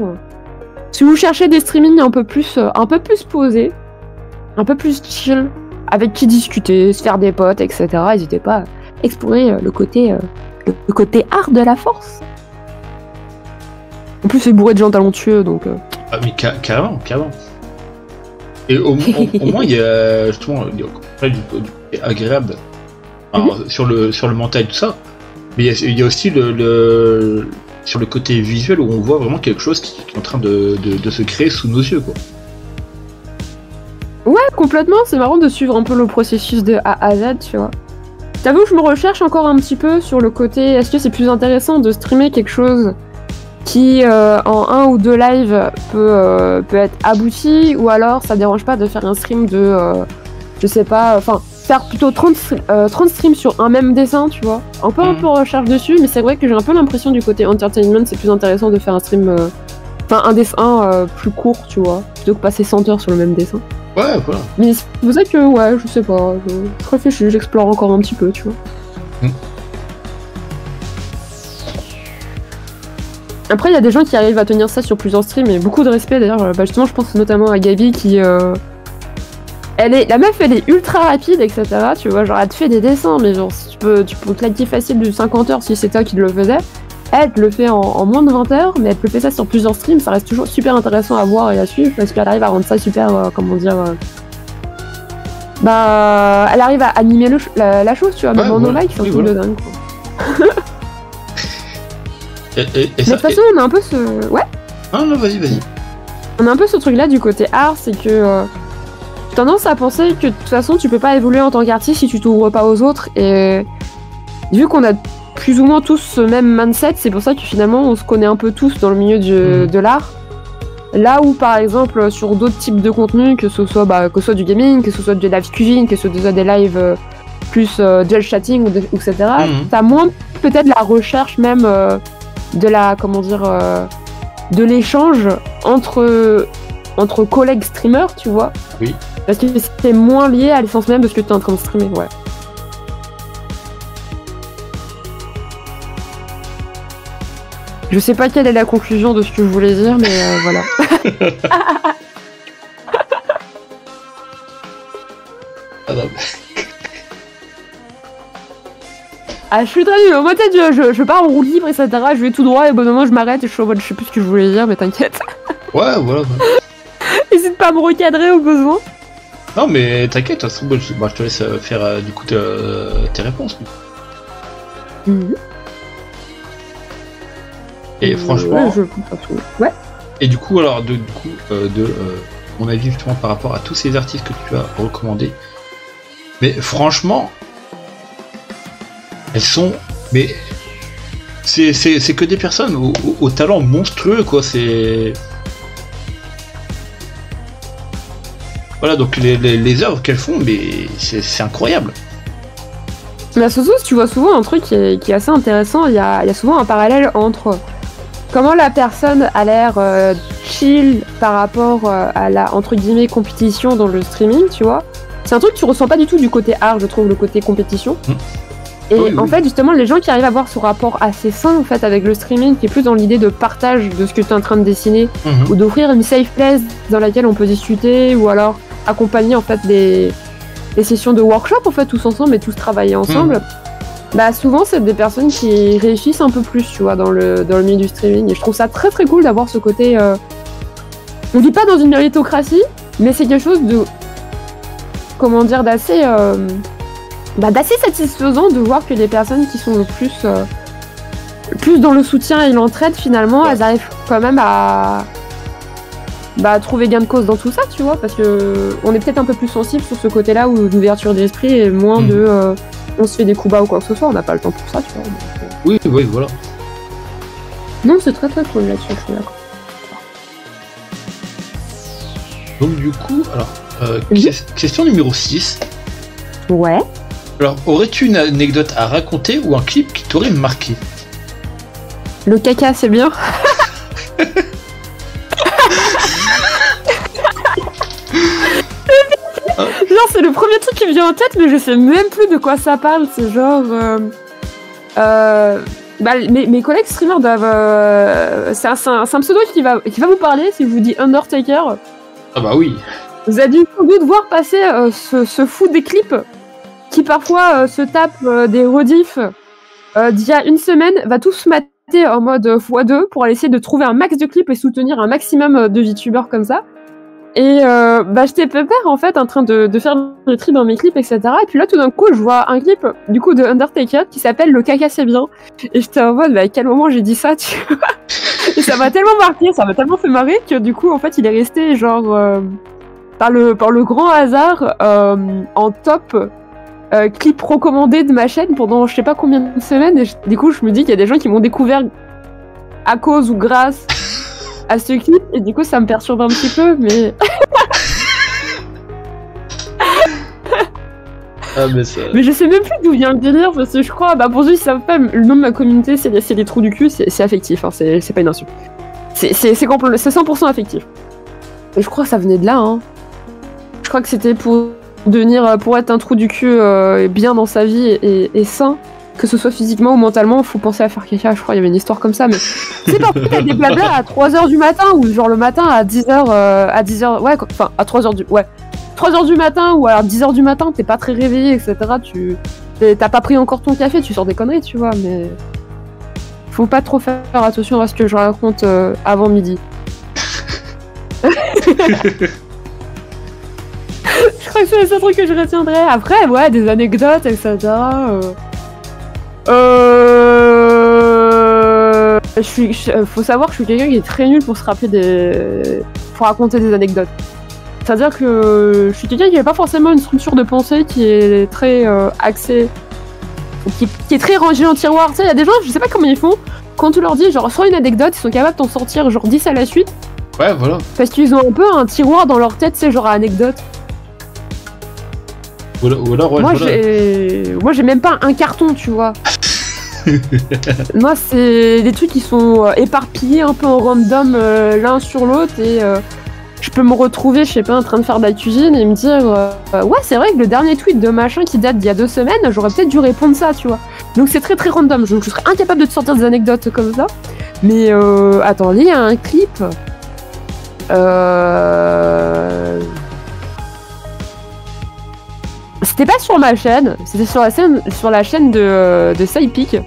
Si vous cherchez des streamings un peu plus posés, un peu plus chill, avec qui discuter, se faire des potes, etc., n'hésitez pas à explorer le côté art de la force. En plus, c'est bourré de gens talentueux, donc... Ah mais carrément. Et au moins, il y a justement du côté agréable sur le mental et tout ça. Mais il y a aussi sur le côté visuel où on voit vraiment quelque chose qui est en train de se créer sous nos yeux, quoi. Ouais, complètement. C'est marrant de suivre un peu le processus de A à Z, tu vois. T'avoue, je me recherche encore un petit peu sur le côté... Est-ce que c'est plus intéressant de streamer quelque chose qui, en 1 ou 2 lives, peut être abouti, ou alors ça dérange pas de faire un stream de... je sais pas... Enfin, faire plutôt 30 streams sur un même dessin, tu vois. Un peu recherche dessus, mais c'est vrai que j'ai un peu l'impression du côté entertainment, c'est plus intéressant de faire un stream... Enfin, un dessin plus court, tu vois, plutôt que passer 100 heures sur le même dessin. Ouais, voilà. Mais c'est pour ça que, ouais, je sais pas, je réfléchis, j'explore encore un petit peu, tu vois. Après, il y a des gens qui arrivent à tenir ça sur plusieurs streams, et beaucoup de respect d'ailleurs. Bah, justement, je pense notamment à Gabi qui... la meuf, elle est ultra rapide, etc. Tu vois, genre, elle te fait des dessins, mais genre, si tu peux claquer facile du 50 heures si c'est toi qui le faisais. Elle te le fait en moins de 20 heures, mais elle te le fait ça sur plusieurs streams, ça reste toujours super intéressant à voir et à suivre parce qu'elle arrive à rendre ça super, comment dire... Bah, elle arrive à animer la chose, tu vois, même en no-like, c'est un truc de dingue, quoi. Mais de toute façon, on a un peu ce... Ouais. Ah non, vas-y. On a un peu ce truc-là du côté art, c'est que... j'ai tendance à penser que de toute façon, tu peux pas évoluer en tant qu'artiste si tu t'ouvres pas aux autres, et... Vu qu'on a plus ou moins tous ce même mindset, c'est pour ça que finalement on se connaît un peu tous dans le milieu de l'art. Là où par exemple sur d'autres types de contenus, que ce soit du gaming, que ce soit des live cuisine, que ce soit des lives plus gel chatting etc. T'as moins peut-être la recherche même de la de l'échange entre collègues streamers, tu vois. Oui. Parce que c'est moins lié à l'essence même de ce que t'es en train de streamer, ouais. Je sais pas quelle est la conclusion de ce que je voulais dire, mais voilà. Ah, je suis très nulle. Moi, je pars en roue libre, etc. Je vais tout droit et au bon moment, je m'arrête et je suis en mode, je sais plus ce que je voulais dire, mais t'inquiète. Ouais, voilà. N'hésite pas à me recadrer au besoin. Non, mais t'inquiète, je te laisse faire du coup tes réponses. Et franchement... Ouais. Et du coup, alors, mon avis justement par rapport à tous ces artistes que tu as recommandés, mais franchement, elles sont... Mais c'est que des personnes au talent monstrueux, quoi, c'est... Voilà, donc les œuvres qu'elles font, mais c'est incroyable. Mais surtout, tu vois souvent un truc qui est assez intéressant, il y a souvent un parallèle entre comment la personne a l'air chill par rapport à la, entre guillemets, compétition dans le streaming, tu vois. C'est un truc que tu ressens pas du tout du côté art, je trouve, le côté compétition. Et en fait, justement, les gens qui arrivent à avoir ce rapport assez sain, en fait, avec le streaming, qui est plus dans l'idée de partage de ce que tu es en train de dessiner, ou d'offrir une safe place dans laquelle on peut discuter, ou alors accompagner, en fait, des sessions de workshop, en fait, tous ensemble, et tous travailler ensemble. Bah, souvent, c'est des personnes qui réussissent un peu plus, tu vois, dans le milieu du streaming. Et je trouve ça très très cool d'avoir ce côté On vit pas dans une méritocratie, mais c'est quelque chose de... Comment dire, d'assez satisfaisant de voir que les personnes qui sont le plus dans le soutien et l'entraide, finalement, elles arrivent quand même à trouver gain de cause dans tout ça, tu vois, parce que on est peut-être un peu plus sensible sur ce côté-là où d'ouverture d'esprit et moins de on se fait des coups bas ou quoi que ce soit, on n'a pas le temps pour ça, tu vois. Donc, oui, voilà. Non, c'est très très cool là-dessus, je suis d'accord. Donc du coup, alors, question numéro 6. Ouais. Alors, aurais-tu une anecdote à raconter ou un clip qui t'aurait marqué? Le caca, c'est bien. Genre, c'est le premier truc qui me vient en tête, mais je sais même plus de quoi ça parle. C'est genre... mes collègues streamers doivent... c'est un pseudo qui va vous parler si je vous dis Undertaker. Ah bah oui. Vous avez dû sans doute voir passer ce fou des clips qui parfois se tape des rediffs d'il y a une semaine, va tous mater en mode x2 pour essayer de trouver un max de clips et soutenir un maximum de VTubers comme ça. Et j'étais pépère en fait en train de faire le tri dans mes clips, etc. Et puis là tout d'un coup je vois un clip du coup de Undertaker qui s'appelle Le caca c'est bien. Et j'étais en mode à quel moment j'ai dit ça, tu vois. Et ça m'a tellement marqué, ça m'a tellement fait marrer que du coup en fait il est resté genre par le grand hasard en top clip recommandé de ma chaîne pendant je sais pas combien de semaines. Et du coup je me dis qu'il y a des gens qui m'ont découvert à cause ou grâce à ce clip, et du coup ça me perturbe un petit peu, mais... Mais je sais même plus d'où vient le délire, parce que je crois, pour ceux qui savent pas, le nom de ma communauté c'est les trous du cul, c'est affectif, hein, c'est pas une insulte. C'est 100% affectif. Et je crois que ça venait de là, hein. Je crois que c'était pour être un trou du cul bien dans sa vie et sain, que ce soit physiquement ou mentalement, faut penser à faire caca, je crois, il y avait une histoire comme ça, mais... Tu sais, parfois, t'as des blabla à 3h du matin, ou genre le matin à 10h, ouais, enfin, à 3h du matin, ou à 10h du matin, t'es pas très réveillé, etc., t'as pas pris encore ton café, tu sors des conneries, tu vois, mais... Faut pas trop faire attention à ce que je raconte avant midi. Je crois que c'est le seul truc que je retiendrai. Après, ouais, des anecdotes, etc., faut savoir que je suis quelqu'un qui est très nul pour se rappeler pour raconter des anecdotes. C'est-à-dire que je suis quelqu'un qui n'a pas forcément une structure de pensée qui est très axée, qui est très rangée en tiroir. Tu sais, il y a des gens, je sais pas comment ils font, quand tu leur dis genre sors une anecdote, ils sont capables d'en sortir genre 10 à la suite. Ouais, voilà. Parce qu'ils ont un peu un tiroir dans leur tête, c'est genre à anecdote. Ou alors, ouais, moi j'ai même pas un carton, tu vois. Moi c'est des trucs qui sont éparpillés un peu en random l'un sur l'autre, et je peux me retrouver, je sais pas, en train de faire de la cuisine et me dire ouais, c'est vrai que le dernier tweet de machin qui date d'il y a 2 semaines, j'aurais peut-être dû répondre ça, tu vois. Donc c'est très très random, je serais incapable de te sortir des anecdotes comme ça. Mais attends, il y a un clip c'était pas sur ma chaîne, c'était sur la chaîne de Sidepeak.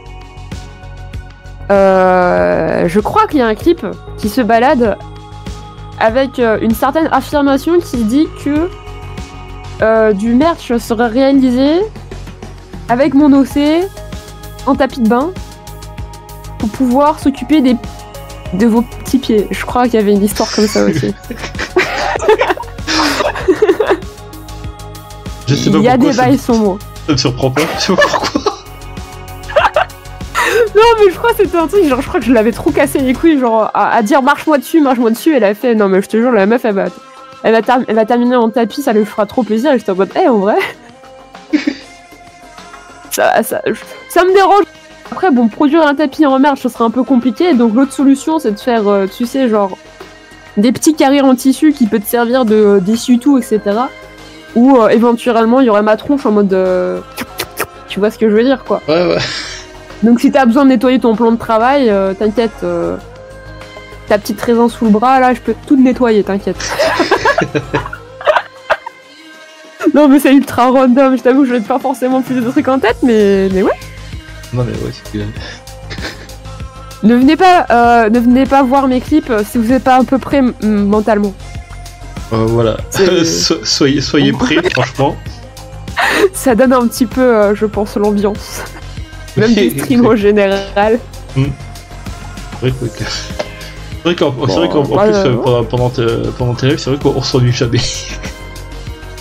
Je crois qu'il y a un clip qui se balade avec une certaine affirmation qui dit que du merch serait réalisé avec mon OC en tapis de bain pour pouvoir s'occuper de vos petits pieds. Je crois qu'il y avait une histoire comme ça aussi. Je sais pas il y a des bails sombres. Ça me surprend pas, je sais pas pourquoi. Non mais je crois que c'était un truc, genre je crois que je l'avais trop cassé les couilles, genre à dire marche-moi dessus, elle a fait non mais je te jure la meuf elle va terminer en tapis, ça lui fera trop plaisir, et j'étais en mode en vrai ça me dérange. Après bon, produire un tapis en merge ce serait un peu compliqué, donc l'autre solution c'est de faire tu sais genre des petits carrés en tissu qui peut te servir d'essuie-tout, etc. Ou éventuellement il y aurait ma tronche en mode tu vois ce que je veux dire quoi. Ouais. Donc si t'as besoin de nettoyer ton plan de travail, t'inquiète, ta petite raison sous le bras, là, je peux tout nettoyer, t'inquiète. Non mais c'est ultra random, je t'avoue, je n'ai pas forcément plus de trucs en tête, mais ouais. Non mais ouais, c'est bien. Ne venez pas voir mes clips si vous n'êtes pas à peu près mentalement. Voilà. soyez prêts, franchement. Ça donne un petit peu, je pense, l'ambiance. Même des streams en général. C'est vrai qu'en plus, pendant tes lives, c'est vrai qu'on s'ennuie jamais.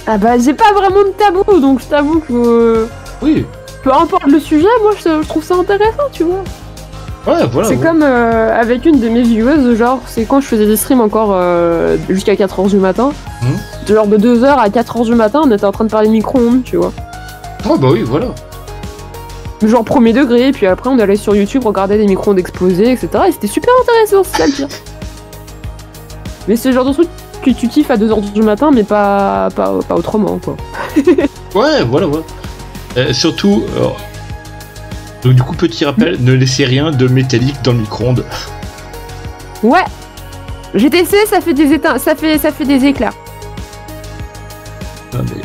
Ah bah, j'ai pas vraiment de tabou, donc je t'avoue que... Oui. Peu importe le sujet, moi, je trouve ça intéressant, tu vois. Ouais, voilà. C'est comme avec une de mes viewers, genre, c'est quand je faisais des streams encore jusqu'à 4h du matin. Genre de 2h à 4h du matin, on était en train de parler micro-ondes, tu vois. Oh bah oui, voilà. Genre premier degré, puis après on allait sur YouTube regarder des micro-ondes exploser, etc. Et c'était super intéressant, c'est ça le pire. Mais c'est le genre de truc que tu kiffes à 2h du matin, mais pas autrement, quoi. Ouais, voilà. Surtout... Donc du coup, petit rappel, ne laissez rien de métallique dans le micro-ondes. Ouais. J'ai testé, ça fait des éclats. Non, mais...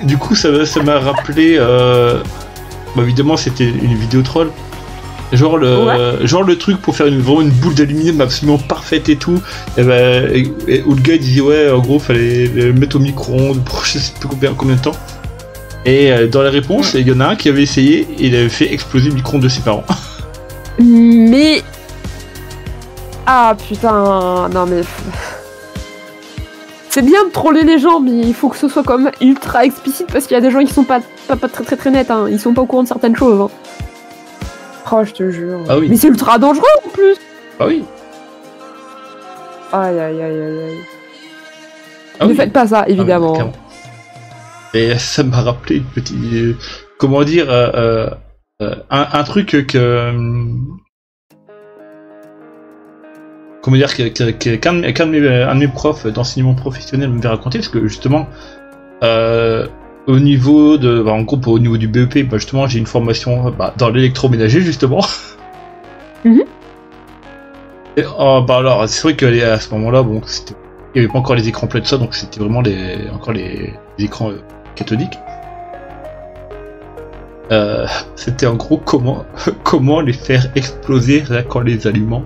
du coup, ça m'a rappelé... Bah, évidemment, c'était une vidéo troll. Genre le truc pour faire vraiment une boule d'aluminium absolument parfaite et tout. Et où le gars disait ouais, en gros, fallait le mettre au micro-ondes pour je sais plus combien de temps. Et dans la réponse, il y en a un qui avait essayé et il avait fait exploser le micro-ondes de ses parents. Mais... Ah putain, non mais... C'est bien de troller les gens, mais il faut que ce soit quand même ultra explicite parce qu'il y a des gens qui sont pas très nets, hein. Ils sont pas au courant de certaines choses. Hein. Oh, je te jure. Ah oui. Mais c'est ultra dangereux en plus. Ah oui. Aïe. Ne faites pas ça, évidemment. Ah oui, et ça m'a rappelé une petite... comment dire... un truc que... comment dire qu'un de mes profs d'enseignement professionnel m'avait raconté, parce que justement... au niveau de... Bah, en gros, au niveau du BEP, bah, justement, j'ai une formation dans l'électroménager, justement. Et, bah alors, c'est vrai qu'à ce moment-là, bon, il n'y avait pas encore les écrans plats de ça, donc c'était vraiment encore les écrans cathodiques. C'était en gros comment les faire exploser là quand les allumant.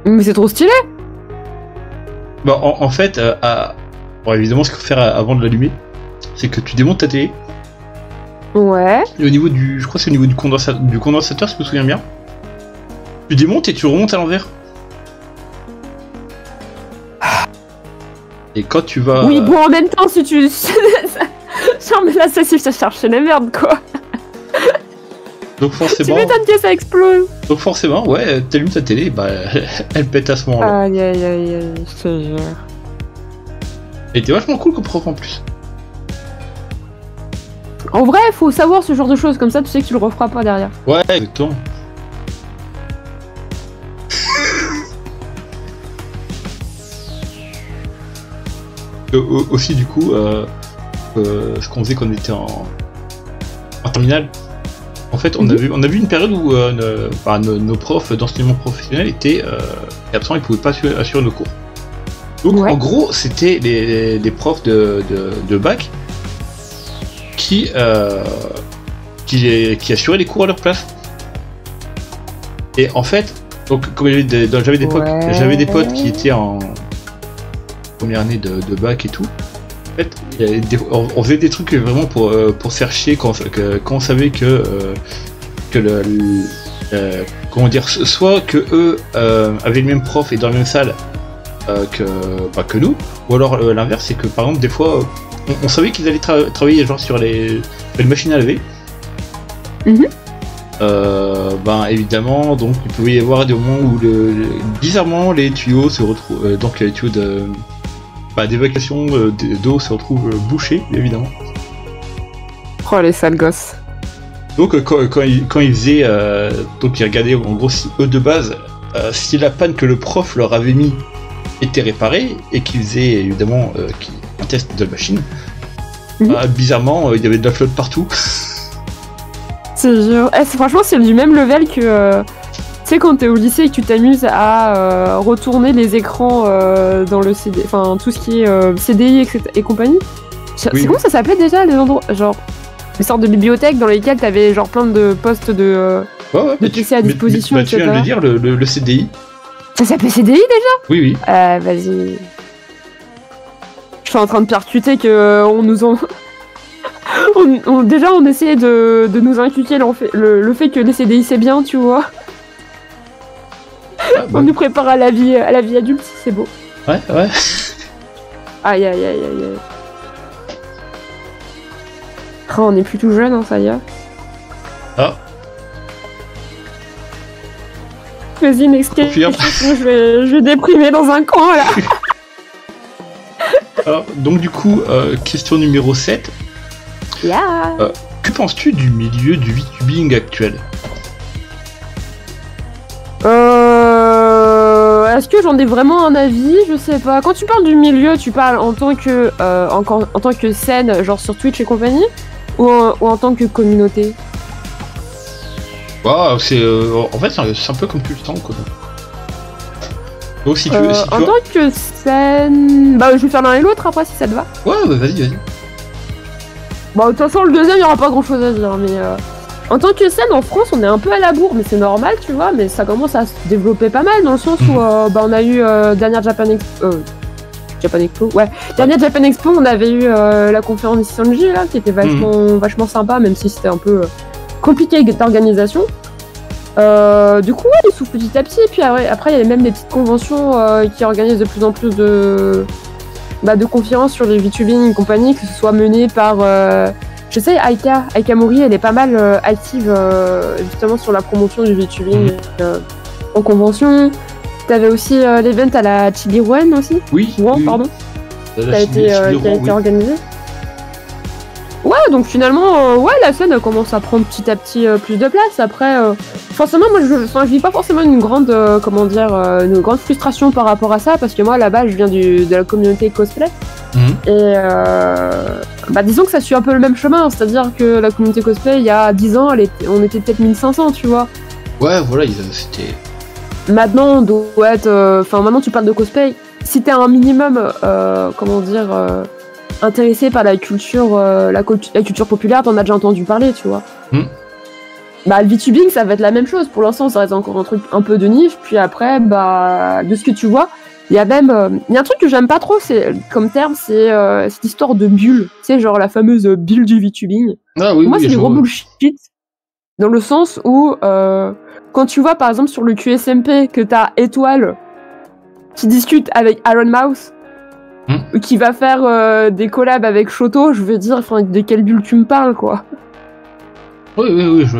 Mais c'est trop stylé. Bah en fait, bon, évidemment, ce qu'il faut faire avant de l'allumer, c'est que tu démontes ta télé. Ouais. Et au niveau je crois que c'est au niveau du condensateur, si je me souviens bien. Tu démontes et tu remontes à l'envers. Et quand tu vas... Oui, bon, en même temps, si tu... Non, mais là, ça cherche la merde, quoi. Donc forcément... Tu m'étonnes que ça explose. Donc forcément, ouais, t'allumes ta télé, bah, elle pète à ce moment-là. Aïe, je te jure. Et t'es vachement cool comme prof en plus. En vrai, faut savoir ce genre de choses, comme ça, tu sais que tu le referas pas derrière. Ouais, exactement. Aussi du coup, ce qu'on faisait quand on était en terminale, en fait on a vu une période où nos profs d'enseignement professionnel étaient absents, ils pouvaient pas assurer nos cours. Donc en gros c'était les profs de bac qui assuraient les cours à leur place. Et en fait, donc comme j'avais des potes qui étaient en première année de bac et tout. En fait, on faisait des trucs vraiment pour se faire chier quand on savait que comment dire, soit que eux avaient le même prof et dans la même salle que nous, ou alors l'inverse, c'est que par exemple des fois on savait qu'ils allaient travailler genre sur les machines à laver. Ben évidemment, donc il pouvait y avoir des moments où bizarrement les tuyaux se retrouvent, donc les tuyaux d'évacuation d'eau se retrouvent bouchés, évidemment. Oh les sales gosses. Donc quand ils faisaient, donc ils regardaient en gros si eux de base, si la panne que le prof leur avait mis était réparée et qu'ils faisaient évidemment un test de la machine, bizarrement il y avait de la flotte partout. C'est sûr. Franchement c'est du même level que tu sais quand t'es au lycée et que tu t'amuses à retourner les écrans dans le CD, enfin tout ce qui est CDI et compagnie. C'est comment ça s'appelait déjà les endroits, genre des sortes de bibliothèques dans lesquelles t'avais genre plein de postes de Ouais, de PC à disposition, tu viens de le dire, le CDI. Ça s'appelle CDI déjà? Oui, oui. Vas-y. Je suis en train de percuter que on nous en... déjà, on essayait de nous inculquer le fait que les CDI c'est bien, tu vois. Ah, bah. On nous prépare à la vie adulte, c'est beau. Ouais. Aïe. Oh, on est plus tout jeune, hein, ça y est. Ah. Vas-y, next question, je vais déprimer dans un coin, là. Alors, donc du coup, question numéro 7. Yeah. Que penses-tu du milieu du VTubing actuel? Est-ce que j'en ai vraiment un avis? Je sais pas. Quand tu parles du milieu, tu parles en tant que en tant que scène, genre sur Twitch et compagnie, ou en tant que communauté? En fait c'est un peu comme tu le sens quoi. Donc si tu veux, en tant que scène, bah je vais faire l'un et l'autre après si ça te va. Ouais, bah vas-y. Bon, de toute façon le deuxième il y aura pas grand chose à dire, mais en tant que scène en France on est un peu à la bourre, mais c'est normal tu vois, mais ça commence à se développer pas mal dans le sens où on a eu dernière Japan Expo, dernière Japan Expo, on avait eu la conférence Sanji là qui était vachement sympa, même si c'était un peu compliqué d'organisation. Du coup, il s'ouvre petit à petit, et puis après il y a même des petites conventions qui organisent de plus en plus de conférences sur les VTubing et compagnie, que ce soit menées par je sais, Aika Mori, elle est pas mal active justement sur la promotion du VTubing en convention. T'avais aussi l'event à la Chibiruan aussi. Oui. Pardon. Qui a été organisé. Ouais, donc finalement, la scène commence à prendre petit à petit plus de place. Après, forcément, moi, je vis pas forcément une grande, une grande frustration par rapport à ça, parce que moi, là-bas, je viens de la communauté cosplay. Et disons que ça suit un peu le même chemin, c'est-à-dire que la communauté cosplay, il y a 10 ans, on était peut-être 1500, tu vois. Ouais, voilà, c'était... Maintenant, on doit être... maintenant, tu parles de cosplay. Si t'es un minimum, intéressé par la culture populaire, t'en as déjà entendu parler, tu vois. Le VTubing, ça va être la même chose. Pour l'instant, ça reste encore un truc un peu de niche. Puis après, de ce que tu vois, il y a même... Il y a un truc que j'aime pas trop, comme terme, c'est cette histoire de bulle. Tu sais, genre la fameuse bulle du VTubing. Ah, oui, moi, c'est du gros bullshit. Dans le sens où, quand tu vois, par exemple, sur le QSMP, que t'as Étoile qui discute avec Iron Mouse, qui va faire des collabs avec Shoto, je veux dire, de quelle bulle tu me parles, quoi. Oui, je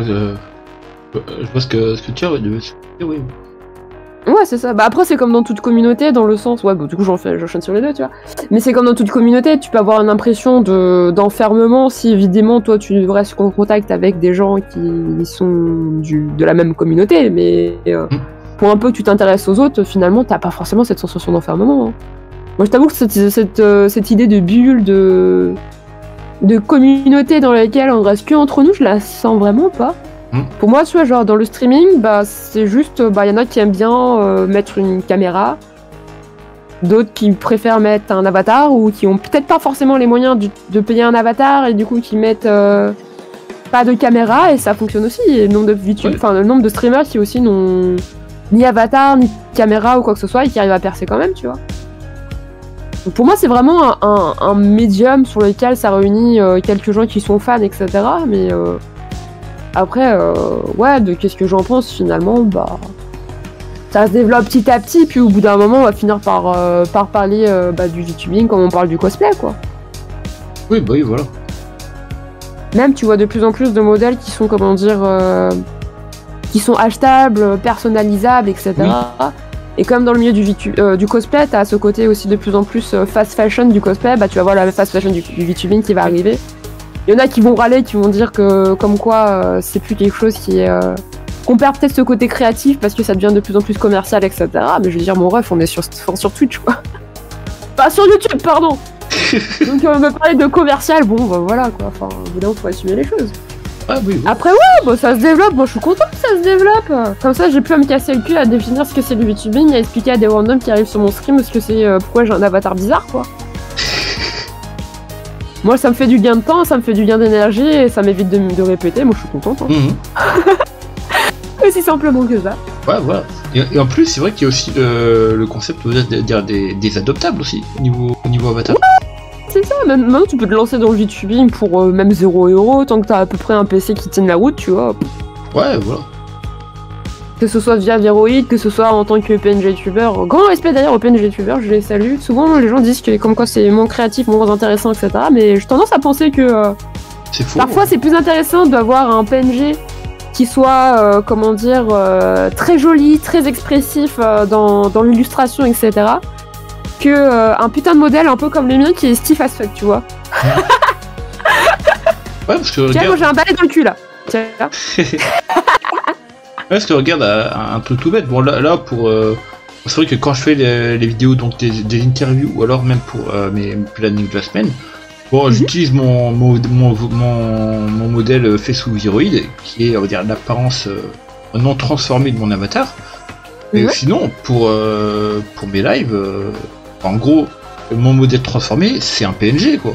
vois ce que tu as, oui. Ouais, c'est ça. Après, c'est comme dans toute communauté, dans le sens... du coup, j'enchaîne sur les deux, tu vois. Mais c'est comme dans toute communauté, tu peux avoir une impression d'enfermement si, évidemment, toi, tu restes en contact avec des gens qui sont de la même communauté, mais pour un peu que tu t'intéresses aux autres, finalement, t'as pas forcément cette sensation d'enfermement. Moi, je t'avoue que cette idée de bulle, de communauté dans laquelle on reste que entre nous, je la sens vraiment pas. Pour moi, tu vois, genre dans le streaming, c'est juste, y en a qui aiment bien mettre une caméra, d'autres qui préfèrent mettre un avatar, ou qui ont peut-être pas forcément les moyens de payer un avatar, et du coup qui mettent pas de caméra, et ça fonctionne aussi. Et le nombre de streamers qui aussi n'ont ni avatar, ni caméra, ou quoi que ce soit, et qui arrivent à percer quand même, tu vois. Donc pour moi, c'est vraiment un médium sur lequel ça réunit quelques gens qui sont fans, etc. Mais après, de qu'est-ce que j'en pense finalement, ça se développe petit à petit, puis au bout d'un moment, on va finir par parler du VTubing comme on parle du cosplay, quoi. Oui, voilà. Même, tu vois de plus en plus de modèles qui sont, qui sont achetables, personnalisables, etc. Oui. Et comme dans le milieu du cosplay, t'as ce côté aussi de plus en plus fast fashion du cosplay, tu vas voir la fast fashion du VTubing qui va arriver. Il y en a qui vont râler, qui vont dire que comme quoi c'est plus quelque chose qui est... qu'on perd peut-être ce côté créatif parce que ça devient de plus en plus commercial, etc. Mais je veux dire, mon ref, on est sur Twitch, quoi. Pas sur YouTube, pardon. Donc on me parler de commercial, voilà, quoi. Enfin, au bout d'un moment, faut assumer les choses. Ah oui. Après, ça se développe. Moi, je suis content que ça se développe. Comme ça, j'ai plus à me casser le cul à définir ce que c'est le VTubing, à expliquer à des randoms qui arrivent sur mon stream ce que c'est, pourquoi j'ai un avatar bizarre, quoi. Moi, ça me fait du gain de temps, ça me fait du gain d'énergie, et ça m'évite de répéter. Moi, je suis contente. Aussi simplement que ça. Ouais, voilà. Et en plus, c'est vrai qu'il y a aussi le concept des adoptables aussi, au niveau avatar. C'est ça, même maintenant tu peux te lancer dans le VTubing pour même 0€, tant que t'as à peu près un PC qui tienne la route, tu vois. Ouais, voilà. Que ce soit via Viroid, que ce soit en tant que PNG tuber. Grand respect d'ailleurs aux PNG tubers, je les salue. Souvent les gens disent que comme quoi c'est moins créatif, moins intéressant, etc. Mais j'ai tendance à penser que c'est faux. Parfois c'est plus intéressant d'avoir un PNG qui soit, très joli, très expressif dans l'illustration, etc. Que un putain de modèle un peu comme le mien qui est stiff as fuck, tu vois. Ouais, parce que tiens, regarde... moi j'ai un balai dans le cul là. Tiens, là. Parce que regarde un truc tout bête. Bon là pour c'est vrai que quand je fais les vidéos donc des interviews ou alors même pour mes plannings de la semaine, bon j'utilise mon modèle fait sous Viroid qui est on va dire l'apparence non transformée de mon avatar. Mais sinon pour mes lives, en gros mon modèle transformé c'est un PNG quoi.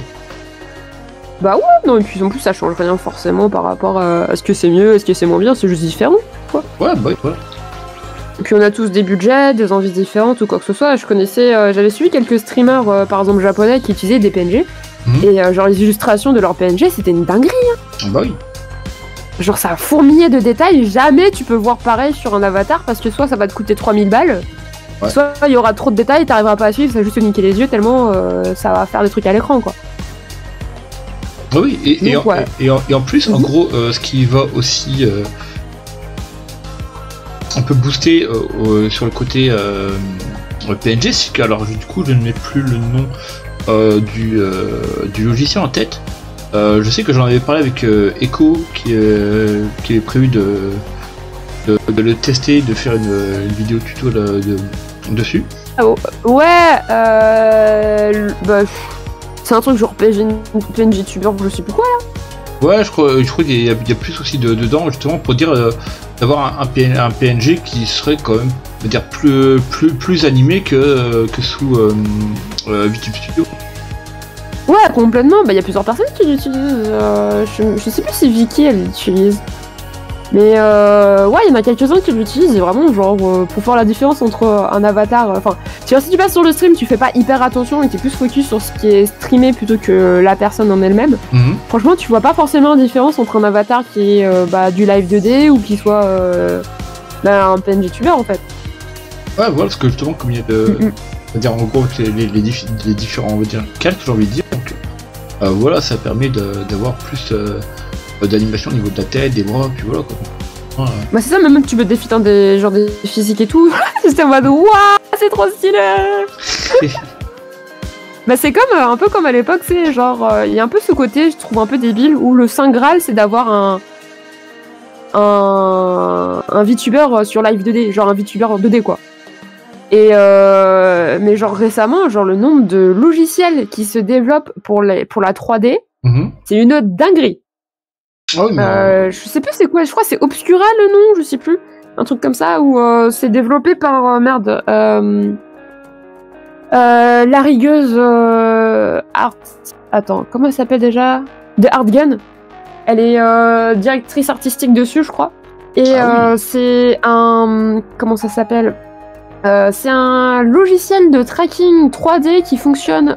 Bah ouais, non, et puis en plus ça change rien forcément par rapport à ce que c'est mieux, est-ce que c'est moins bien, c'est juste différent, quoi. Ouais, bah voilà. Et puis on a tous des budgets, des envies différentes ou quoi que ce soit. Je connaissais, j'avais suivi quelques streamers, par exemple japonais, qui utilisaient des PNG, et genre les illustrations de leurs PNG, c'était une dinguerie, hein. Bah oui. Genre ça fourmillait de détails, jamais tu peux voir pareil sur un avatar, parce que soit ça va te coûter 3000 balles, soit il y aura trop de détails, t'arriveras pas à suivre, ça va juste te niquer les yeux tellement ça va faire des trucs à l'écran, quoi. Oui, et en plus, en gros, ce qui va aussi un peu booster sur le côté PNG, c'est que, alors du coup, je ne mets plus le nom du logiciel en tête. Je sais que j'en avais parlé avec Echo, qui est prévu de le tester, de faire une vidéo tuto dessus. Oh, ouais, bah... C'est un truc genre PNG tuber, je sais plus quoi là. Ouais, je crois qu'il y a plus aussi dedans justement pour dire d'avoir un PNG qui serait quand même, on va dire plus animé que sous VTube Studio. Ouais, complètement. Bah il y a plusieurs personnes qui l'utilisent. Je sais plus si Vicky elle l'utilise. Mais ouais, il y en a quelques-uns qui l'utilisent et vraiment genre pour faire la différence entre un avatar. Enfin, tu vois, si tu passes sur le stream, tu fais pas hyper attention et t'es plus focus sur ce qui est streamé plutôt que la personne en elle-même. Franchement, tu vois pas forcément la différence entre un avatar qui est du live 2D ou qui soit un PNG tuber en fait. Ouais, voilà, parce que justement, comme il y a on va dire en gros les différents, on va dire, calques, j'ai envie de dire. Donc voilà, ça permet d'avoir plus d'animation au niveau de la tête, des bras, puis voilà quoi. Ouais. Bah c'est ça, même tu peux te défier dans des physiques et tout. C'était en mode waouh, c'est trop stylé. Bah c'est comme un peu comme à l'époque, c'est genre il y a un peu ce côté, je trouve un peu débile, où le saint graal c'est d'avoir un VTuber sur live 2D, genre un VTuber 2D quoi. Et mais genre récemment, genre le nombre de logiciels qui se développent pour la 3D, c'est une dinguerie. Oh, je sais plus c'est quoi, je crois que c'est Obscura le nom, je sais plus. Un truc comme ça, où c'est développé par, la rigueuse Art... Attends, comment elle s'appelle déjà ? The Art Gun. Elle est directrice artistique dessus, je crois. Et c'est un... Comment ça s'appelle ? C'est un logiciel de tracking 3D qui fonctionne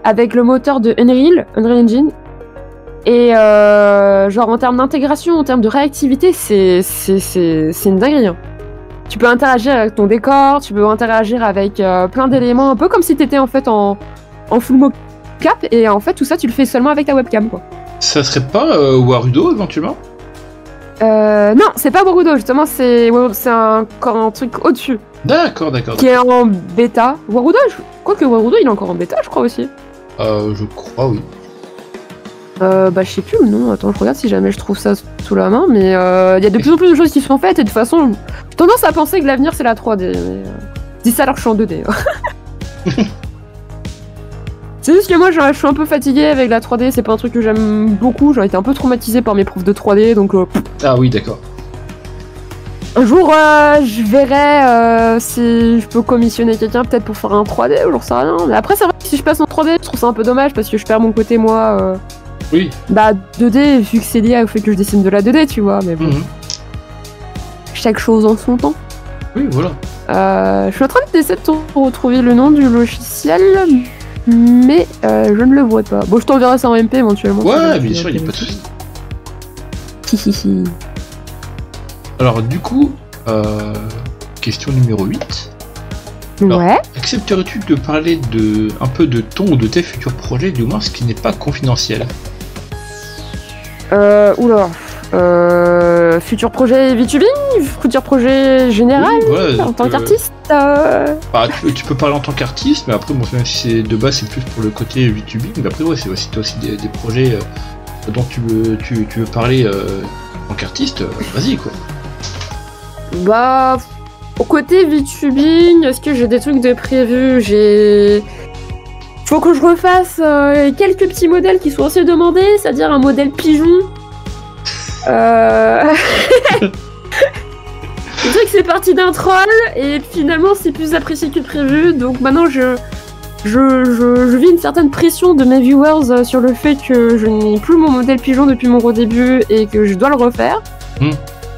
avec le moteur de Unreal Engine. Et genre en termes d'intégration, en termes de réactivité, c'est une dinguerie. Hein. Tu peux interagir avec ton décor, tu peux interagir avec plein d'éléments, un peu comme si t'étais en fait en full mocap, et en fait tout ça tu le fais seulement avec ta webcam quoi. Ça serait pas Warudo éventuellement ? Non, c'est pas Warudo justement, c'est encore un truc au-dessus. D'accord. Qui est en bêta. Warudo, quoique Warudo il est encore en bêta je crois aussi. Je crois oui. Bah je sais plus le nom, attends je regarde si jamais je trouve ça sous la main, mais il y a de plus en plus de choses qui sont faites et de toute façon j'ai tendance à penser que l'avenir c'est la 3D, mais je dis ça alors que je suis en 2D. C'est juste que moi je suis un peu fatiguée avec la 3D, c'est pas un truc que j'aime beaucoup, j'ai été un peu traumatisée par mes profs de 3D donc... Ah oui d'accord. Un jour je verrai si je peux commissionner quelqu'un peut-être pour faire un 3D ou j'en sais rien, mais après c'est vrai que si je passe en 3D je trouve ça un peu dommage parce que je perds mon côté moi... Oui. Bah 2D vu que c'est lié au fait que je dessine de la 2D tu vois mais bon. chaque chose en son temps. Oui, voilà. Je suis en train d'essayer de retrouver le nom du logiciel, mais je ne le vois pas. Bon, je t'enverrai ça en MP éventuellement. Ouais, bien sûr, il n'y a pas de souci. Si. Alors, du coup, question numéro 8. Alors, Ouais. accepterais-tu de parler un peu de ton ou de tes futurs projets, du moins ce qui n'est pas confidentiel? Oula. Futur projet VTubing, futur projet général, Oui, voilà, en tant qu'artiste. Bah, tu peux parler en tant qu'artiste, mais après, bon, même si c'est de base c'est plus pour le côté VTubing, mais après, ouais, c'est aussi, des projets dont tu veux parler en tant qu'artiste, vas-y quoi. Bah, au côté VTubing, est-ce que j'ai des trucs de prévus? Faut que je refasse quelques petits modèles qui sont assez demandés, c'est-à-dire un modèle pigeon. Le truc, c'est parti d'un troll et finalement c'est plus apprécié que prévu, donc maintenant je vis une certaine pression de mes viewers sur le fait que je n'ai plus mon modèle pigeon depuis mon gros début et que je dois le refaire.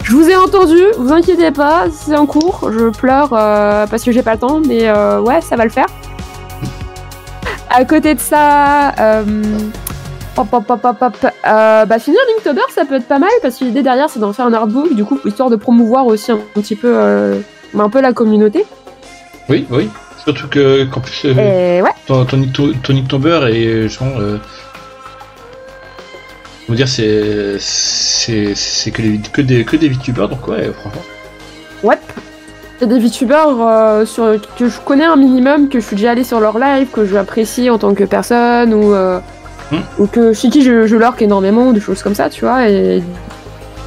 Je vous ai entendu, vous inquiétez pas, c'est en cours, je pleure parce que j'ai pas le temps, mais ouais, ça va le faire. À côté de ça, bah finir Linktober, ça peut être pas mal parce que l'idée derrière c'est d'en faire un artbook, du coup histoire de promouvoir aussi un petit peu un peu la communauté. Oui, surtout qu'en plus ouais. ton Linktober est genre on va dire c'est que des VTubers, donc ouais, franchement. Ouais. C'est des VTubers que je connais un minimum, que je suis déjà allé sur leur live, que je apprécie en tant que personne ou que chez qui je lurk énormément, des choses comme ça, tu vois. Et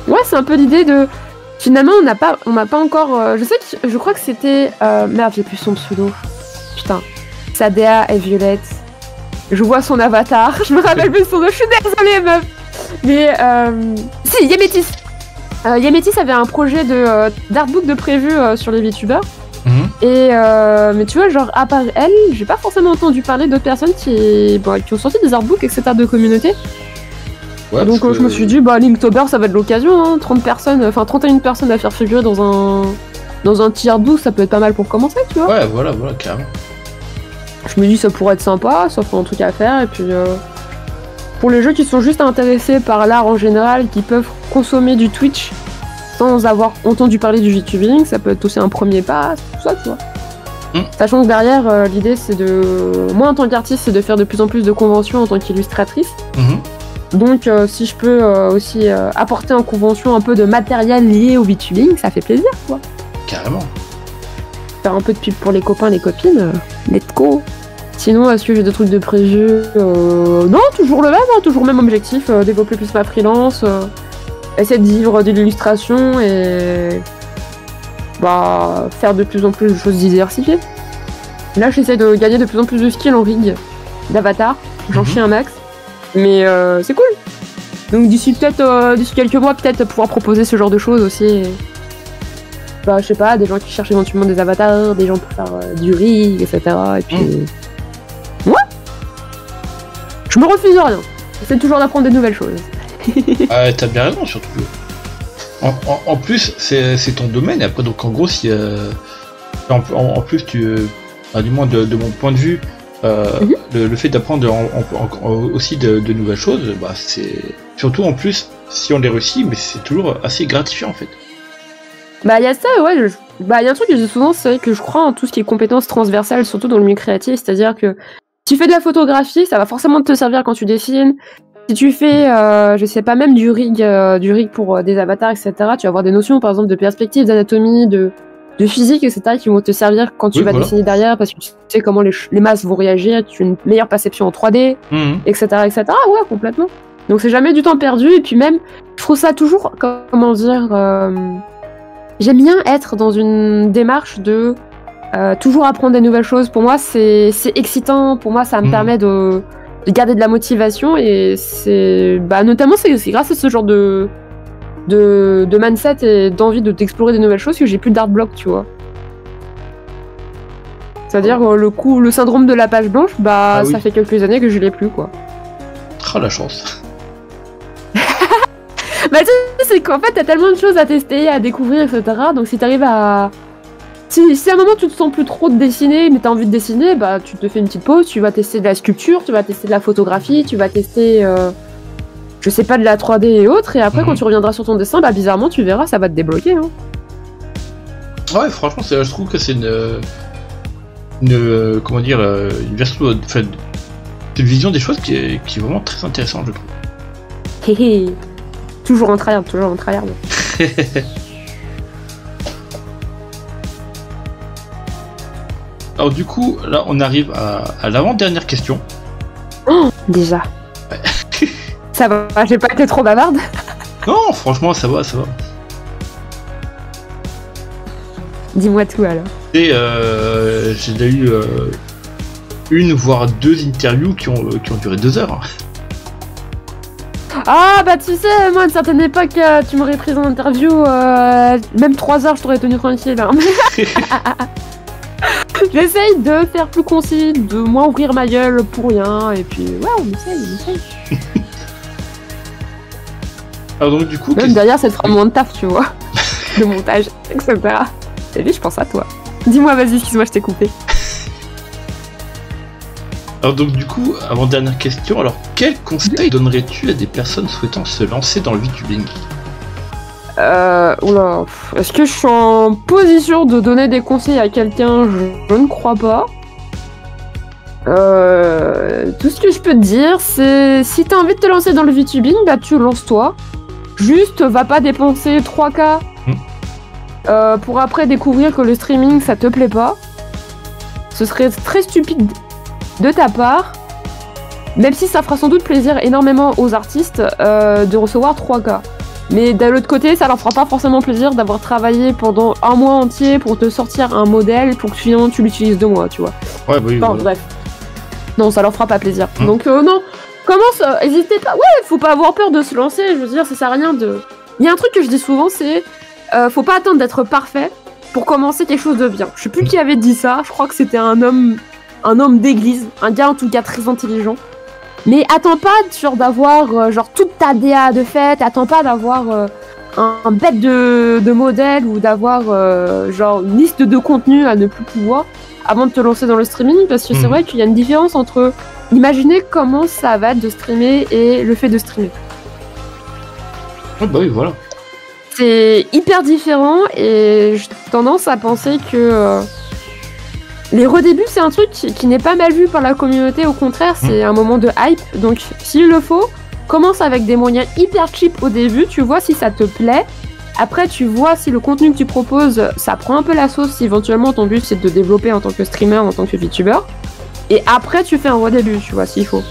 ouais, c'est un peu l'idée de. Finalement, on m'a pas encore. Je crois que c'était. Merde, j'ai plus son pseudo. Putain. Sadea et Violette. Je vois son avatar. Je me rappelle plus son nom. Je suis désolée, meuf. Mais si, Yamétis. Yamétis avait un projet d'artbook de prévu sur les VTubers. Et mais tu vois, genre à part elle, j'ai pas forcément entendu parler d'autres personnes qui ont sorti des artbooks, etc. de communauté. Ouais, donc je me suis dit, Linktober, ça va être l'occasion, hein, 31 personnes à faire figurer dans un petit artbook, ça peut être pas mal pour commencer, tu vois. Ouais, voilà, carrément. Je me dis, ça pourrait être sympa, ça ferait un truc à faire, et puis pour les jeux qui sont juste intéressés par l'art en général, qui peuvent consommer du Twitch sans avoir entendu parler du VTubing, ça peut être aussi un premier pas, tout ça, tu vois. Sachant que derrière, l'idée c'est moi en tant qu'artiste, c'est de faire de plus en plus de conventions en tant qu'illustratrice. Donc si je peux aussi apporter en convention un peu de matériel lié au VTubing, ça fait plaisir, quoi. Carrément. Faire un peu de pub pour les copains, les copines, let's go. Sinon, est-ce que j'ai des trucs de prévu? Non, toujours le même, hein, toujours le même objectif, développer plus ma freelance, essayer de vivre de l'illustration et faire de plus en plus de choses diversifiées. Là, j'essaie de gagner de plus en plus de skills en rig d'avatar, j'en chie un max, mais c'est cool. Donc d'ici quelques mois, peut-être pouvoir proposer ce genre de choses aussi. Et... je sais pas, des gens qui cherchent éventuellement des avatars, des gens pour faire du rig, etc. Et puis... Ouais. Je me refuse rien. J'essaie toujours d'apprendre des nouvelles choses. T'as bien raison, surtout. En plus, c'est ton domaine, et après, donc en gros, si. En plus, du moins de mon point de vue, le fait d'apprendre aussi de nouvelles choses, c'est. Surtout en plus, si on les réussit, mais c'est toujours assez gratifiant en fait. Il y a ça, ouais. Il y a un truc que je dis souvent, c'est que je crois en tout ce qui est compétences transversales, surtout dans le milieu créatif, c'est-à-dire que si tu fais de la photographie, ça va forcément te servir quand tu dessines. Si tu fais, je sais pas, même du rig pour des avatars, etc., tu vas avoir des notions, par exemple, de perspective, d'anatomie, de physique, etc., qui vont te servir quand tu vas dessiner derrière, parce que tu sais comment les masses vont réagir, tu as une meilleure perception en 3D, etc., etc. Ouais, complètement. Donc c'est jamais du temps perdu, et puis même, je trouve ça toujours, comment dire, j'aime bien être dans une démarche de toujours apprendre des nouvelles choses. Pour moi, c'est excitant, pour moi, ça me permet de garder de la motivation, et c'est notamment c'est grâce à ce genre de mindset et d'envie d'explorer des nouvelles choses que j'ai plus d'art block, tu vois. C'est-à-dire le syndrome de la page blanche, ça fait quelques années que je l'ai plus, quoi. Oh la chance. Bah, tu sais, c'est qu'en fait, t'as tellement de choses à tester, à découvrir, etc. Donc, si t'arrives à. Si à un moment tu te sens plus trop de dessiner, mais t'as envie de dessiner, bah tu te fais une petite pause, tu vas tester de la sculpture, tu vas tester de la photographie, tu vas tester, je sais pas, de la 3D et autres, et après quand tu reviendras sur ton dessin, bah bizarrement tu verras, ça va te débloquer. Hein. Ouais, franchement, je trouve que c'est comment dire, une version, enfin, une vision des choses qui est vraiment très intéressante, je trouve. Hé hé, toujours en tryhard, toujours en tryhard. Alors du coup, là, on arrive à l'avant-dernière question. Oh, déjà. Ouais. Ça va, j'ai pas été trop bavarde. Non, franchement, ça va, ça va. Dis-moi tout alors. Et j'ai déjà eu une voire deux interviews qui ont duré 2 heures. Ah bah tu sais, moi à une certaine époque, tu m'aurais pris en interview, même 3 heures je t'aurais tenu tranquille. Hein. J'essaye de faire plus concis, de moins ouvrir ma gueule pour rien, et puis ouais, on essaye. Alors donc du coup... Même derrière, ça te fera moins de taf, tu vois. Le montage, etc. T'as vu, je pense à toi. Dis-moi, vas-y, excuse-moi, je t'ai coupé. Alors donc du coup, avant-dernière question, alors quel conseil donnerais-tu à des personnes souhaitant se lancer dans le VTubing ? Oula, est-ce que je suis en position de donner des conseils à quelqu'un ? Je ne crois pas. Tout ce que je peux te dire, c'est si t'as envie de te lancer dans le VTubing, bah tu lances-toi. Juste, va pas dépenser 3K pour après découvrir que le streaming ça te plaît pas. Ce serait très stupide de ta part, même si ça fera sans doute plaisir énormément aux artistes de recevoir 3K. Mais d'un autre côté, ça leur fera pas forcément plaisir d'avoir travaillé pendant un mois entier pour te sortir un modèle pour que finalement tu l'utilises 2 mois, tu vois. Ouais, bah oui. Enfin, bref. Non, ça leur fera pas plaisir. Donc non, commence, hésitez pas. Ouais, faut pas avoir peur de se lancer, je veux dire, ça sert à rien de... Il y a un truc que je dis souvent, c'est faut pas attendre d'être parfait pour commencer quelque chose de bien. Je sais plus qui avait dit ça, je crois que c'était un homme d'église, un gars en tout cas très intelligent. Mais attends pas genre d'avoir genre toute ta DA de fait, attends pas d'avoir un bête de modèle ou d'avoir genre une liste de contenus à ne plus pouvoir avant de te lancer dans le streaming, parce que c'est vrai qu'il y a une différence entre imaginer comment ça va être de streamer et le fait de streamer. Ouais, bah oui, voilà. C'est hyper différent et j'ai tendance à penser que les redébuts, c'est un truc qui n'est pas mal vu par la communauté, au contraire, c'est un moment de hype. Donc, s'il le faut, commence avec des moyens hyper cheap au début, tu vois si ça te plaît. Après, tu vois si le contenu que tu proposes, ça prend un peu la sauce, si éventuellement ton but c'est de te développer en tant que streamer, en tant que VTuber. Et après, tu fais un redébut, tu vois, s'il faut.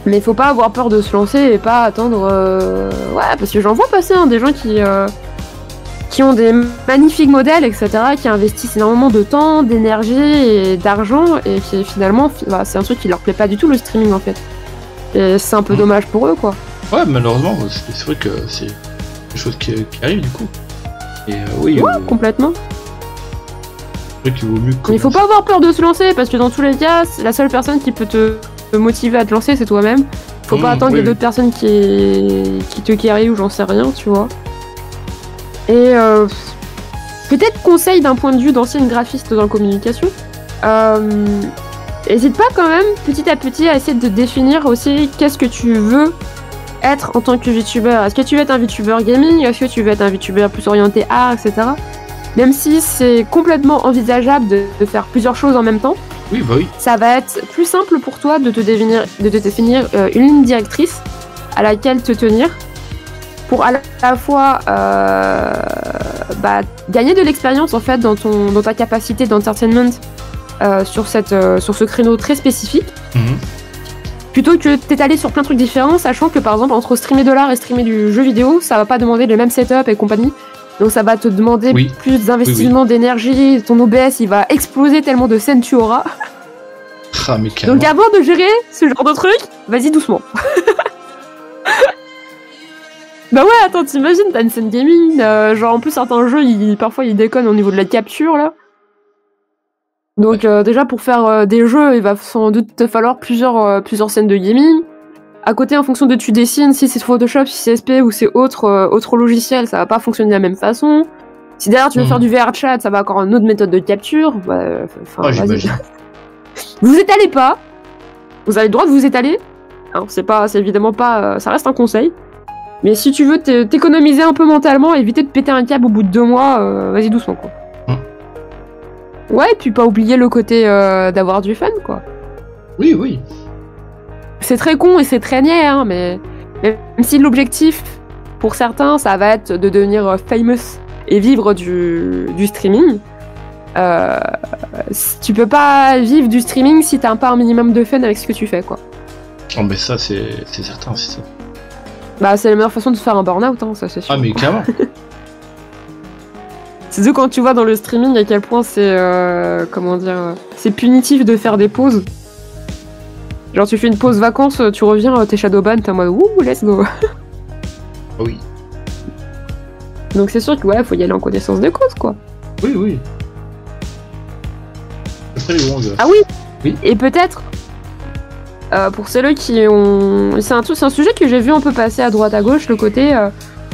Mais il faut pas avoir peur de se lancer et pas attendre... Ouais, parce que j'en vois passer des gens qui ont des magnifiques modèles, etc., qui investissent énormément de temps, d'énergie et d'argent, et qui finalement, bah, c'est un truc qui leur plaît pas du tout, le streaming, en fait. Et c'est un peu dommage pour eux, quoi. Ouais, malheureusement, c'est vrai que c'est des choses qui arrivent, du coup. Et oui... Ouais, complètement. C'est vrai qu'il vaut mieux Mais il faut pas avoir peur de se lancer, parce que dans tous les cas, la seule personne qui peut te motiver à te lancer, c'est toi-même. Faut pas attendre qu'il y ait d'autres personnes qui te carry ou j'en sais rien, tu vois. Et peut-être conseil d'un point de vue d'ancienne graphiste dans la communication, hésite pas quand même petit à petit à essayer de définir aussi qu'est-ce que tu veux être en tant que VTuber. Est-ce que tu veux être un VTuber gaming? Est-ce que tu veux être un VTuber plus orienté art, etc. Même si c'est complètement envisageable de faire plusieurs choses en même temps, oui, bah oui. Ça va être plus simple pour toi de te définir une ligne directrice à laquelle te tenir pour à la fois gagner de l'expérience en fait dans ta capacité d'entertainment sur ce créneau très spécifique, plutôt que t'étaler sur plein de trucs différents, sachant que par exemple entre streamer de l'art et streamer du jeu vidéo, ça va pas demander le même setup et compagnie. Donc ça va te demander plus d'investissement d'énergie, ton OBS il va exploser tellement de scènes tu auras. Ah, mais donc avant de gérer ce genre de truc, vas-y doucement. Bah ouais, attends, t'imagines, t'as une scène gaming, genre en plus certains jeux, parfois ils déconnent au niveau de la capture là. Donc déjà pour faire des jeux, il va sans doute te falloir plusieurs scènes de gaming. à côté, en fonction de tu dessines, si c'est Photoshop, si c'est SP ou c'est autre logiciel, ça va pas fonctionner de la même façon. Si derrière tu veux faire du VR chat, ça va encore une autre méthode de capture. J'imagine. Vous étalez pas. Vous avez le droit de vous étaler. Hein, c'est évidemment pas, ça reste un conseil. Mais si tu veux t'économiser un peu mentalement, éviter de péter un câble au bout de 2 mois, vas-y doucement quoi. Ouais, et puis pas oublier le côté d'avoir du fun quoi. Oui. C'est très con et c'est très niais, hein, mais même si l'objectif pour certains, ça va être de devenir famous et vivre du streaming. Tu peux pas vivre du streaming si t'as pas un minimum de fun avec ce que tu fais quoi. Oh mais ça c'est certain, c'est ça. Bah c'est la meilleure façon de se faire un burn-out, hein, ça c'est sûr. Ah mais clairement. C'est quand tu vois dans le streaming à quel point c'est c'est punitif de faire des pauses. Genre tu fais une pause vacances, tu reviens, t'es shadowban, t'es en mode ouh let's go. Oui. Donc c'est sûr que ouais, faut y aller en connaissance de cause quoi. Oui. Après les bronzes. Ah oui. Et peut-être pour celles qui ont... C'est un sujet que j'ai vu un peu passer à droite à gauche, le côté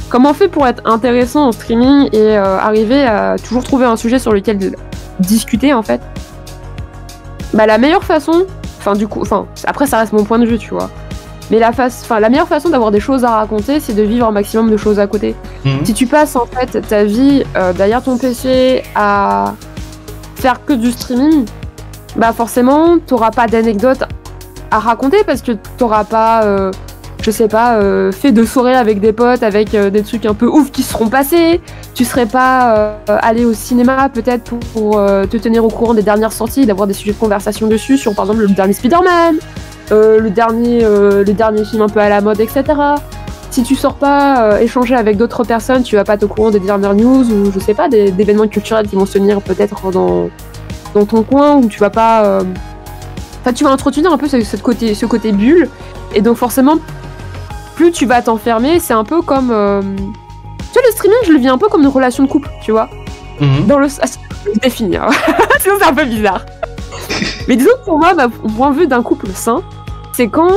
comment on fait pour être intéressant en streaming et arriver à toujours trouver un sujet sur lequel discuter en fait. Bah la meilleure façon, après ça reste mon point de vue tu vois, mais la meilleure façon d'avoir des choses à raconter c'est de vivre un maximum de choses à côté. Si tu passes en fait ta vie derrière ton PC à faire que du streaming, bah forcément t'auras pas d'anecdotes à raconter parce que t'auras pas fait de soirées avec des potes avec des trucs un peu ouf qui seront passés, tu serais pas allé au cinéma peut-être pour te tenir au courant des dernières sorties, d'avoir des sujets de conversation dessus sur par exemple le dernier Spider-Man, le dernier film un peu à la mode, etc. Si tu sors pas échanger avec d'autres personnes, tu vas pas être au courant des dernières news ou je sais pas, d'événements culturels qui vont se tenir peut-être dans ton coin, où tu vas pas... tu vas entretenir un peu ce côté bulle, et donc forcément, plus tu vas t'enfermer, c'est un peu comme... Tu vois, le streaming, je le vis un peu comme une relation de couple, tu vois. Dans le... je vais définir, sinon c'est un peu bizarre. Mais disons que pour moi, au point de vue d'un couple sain, c'est quand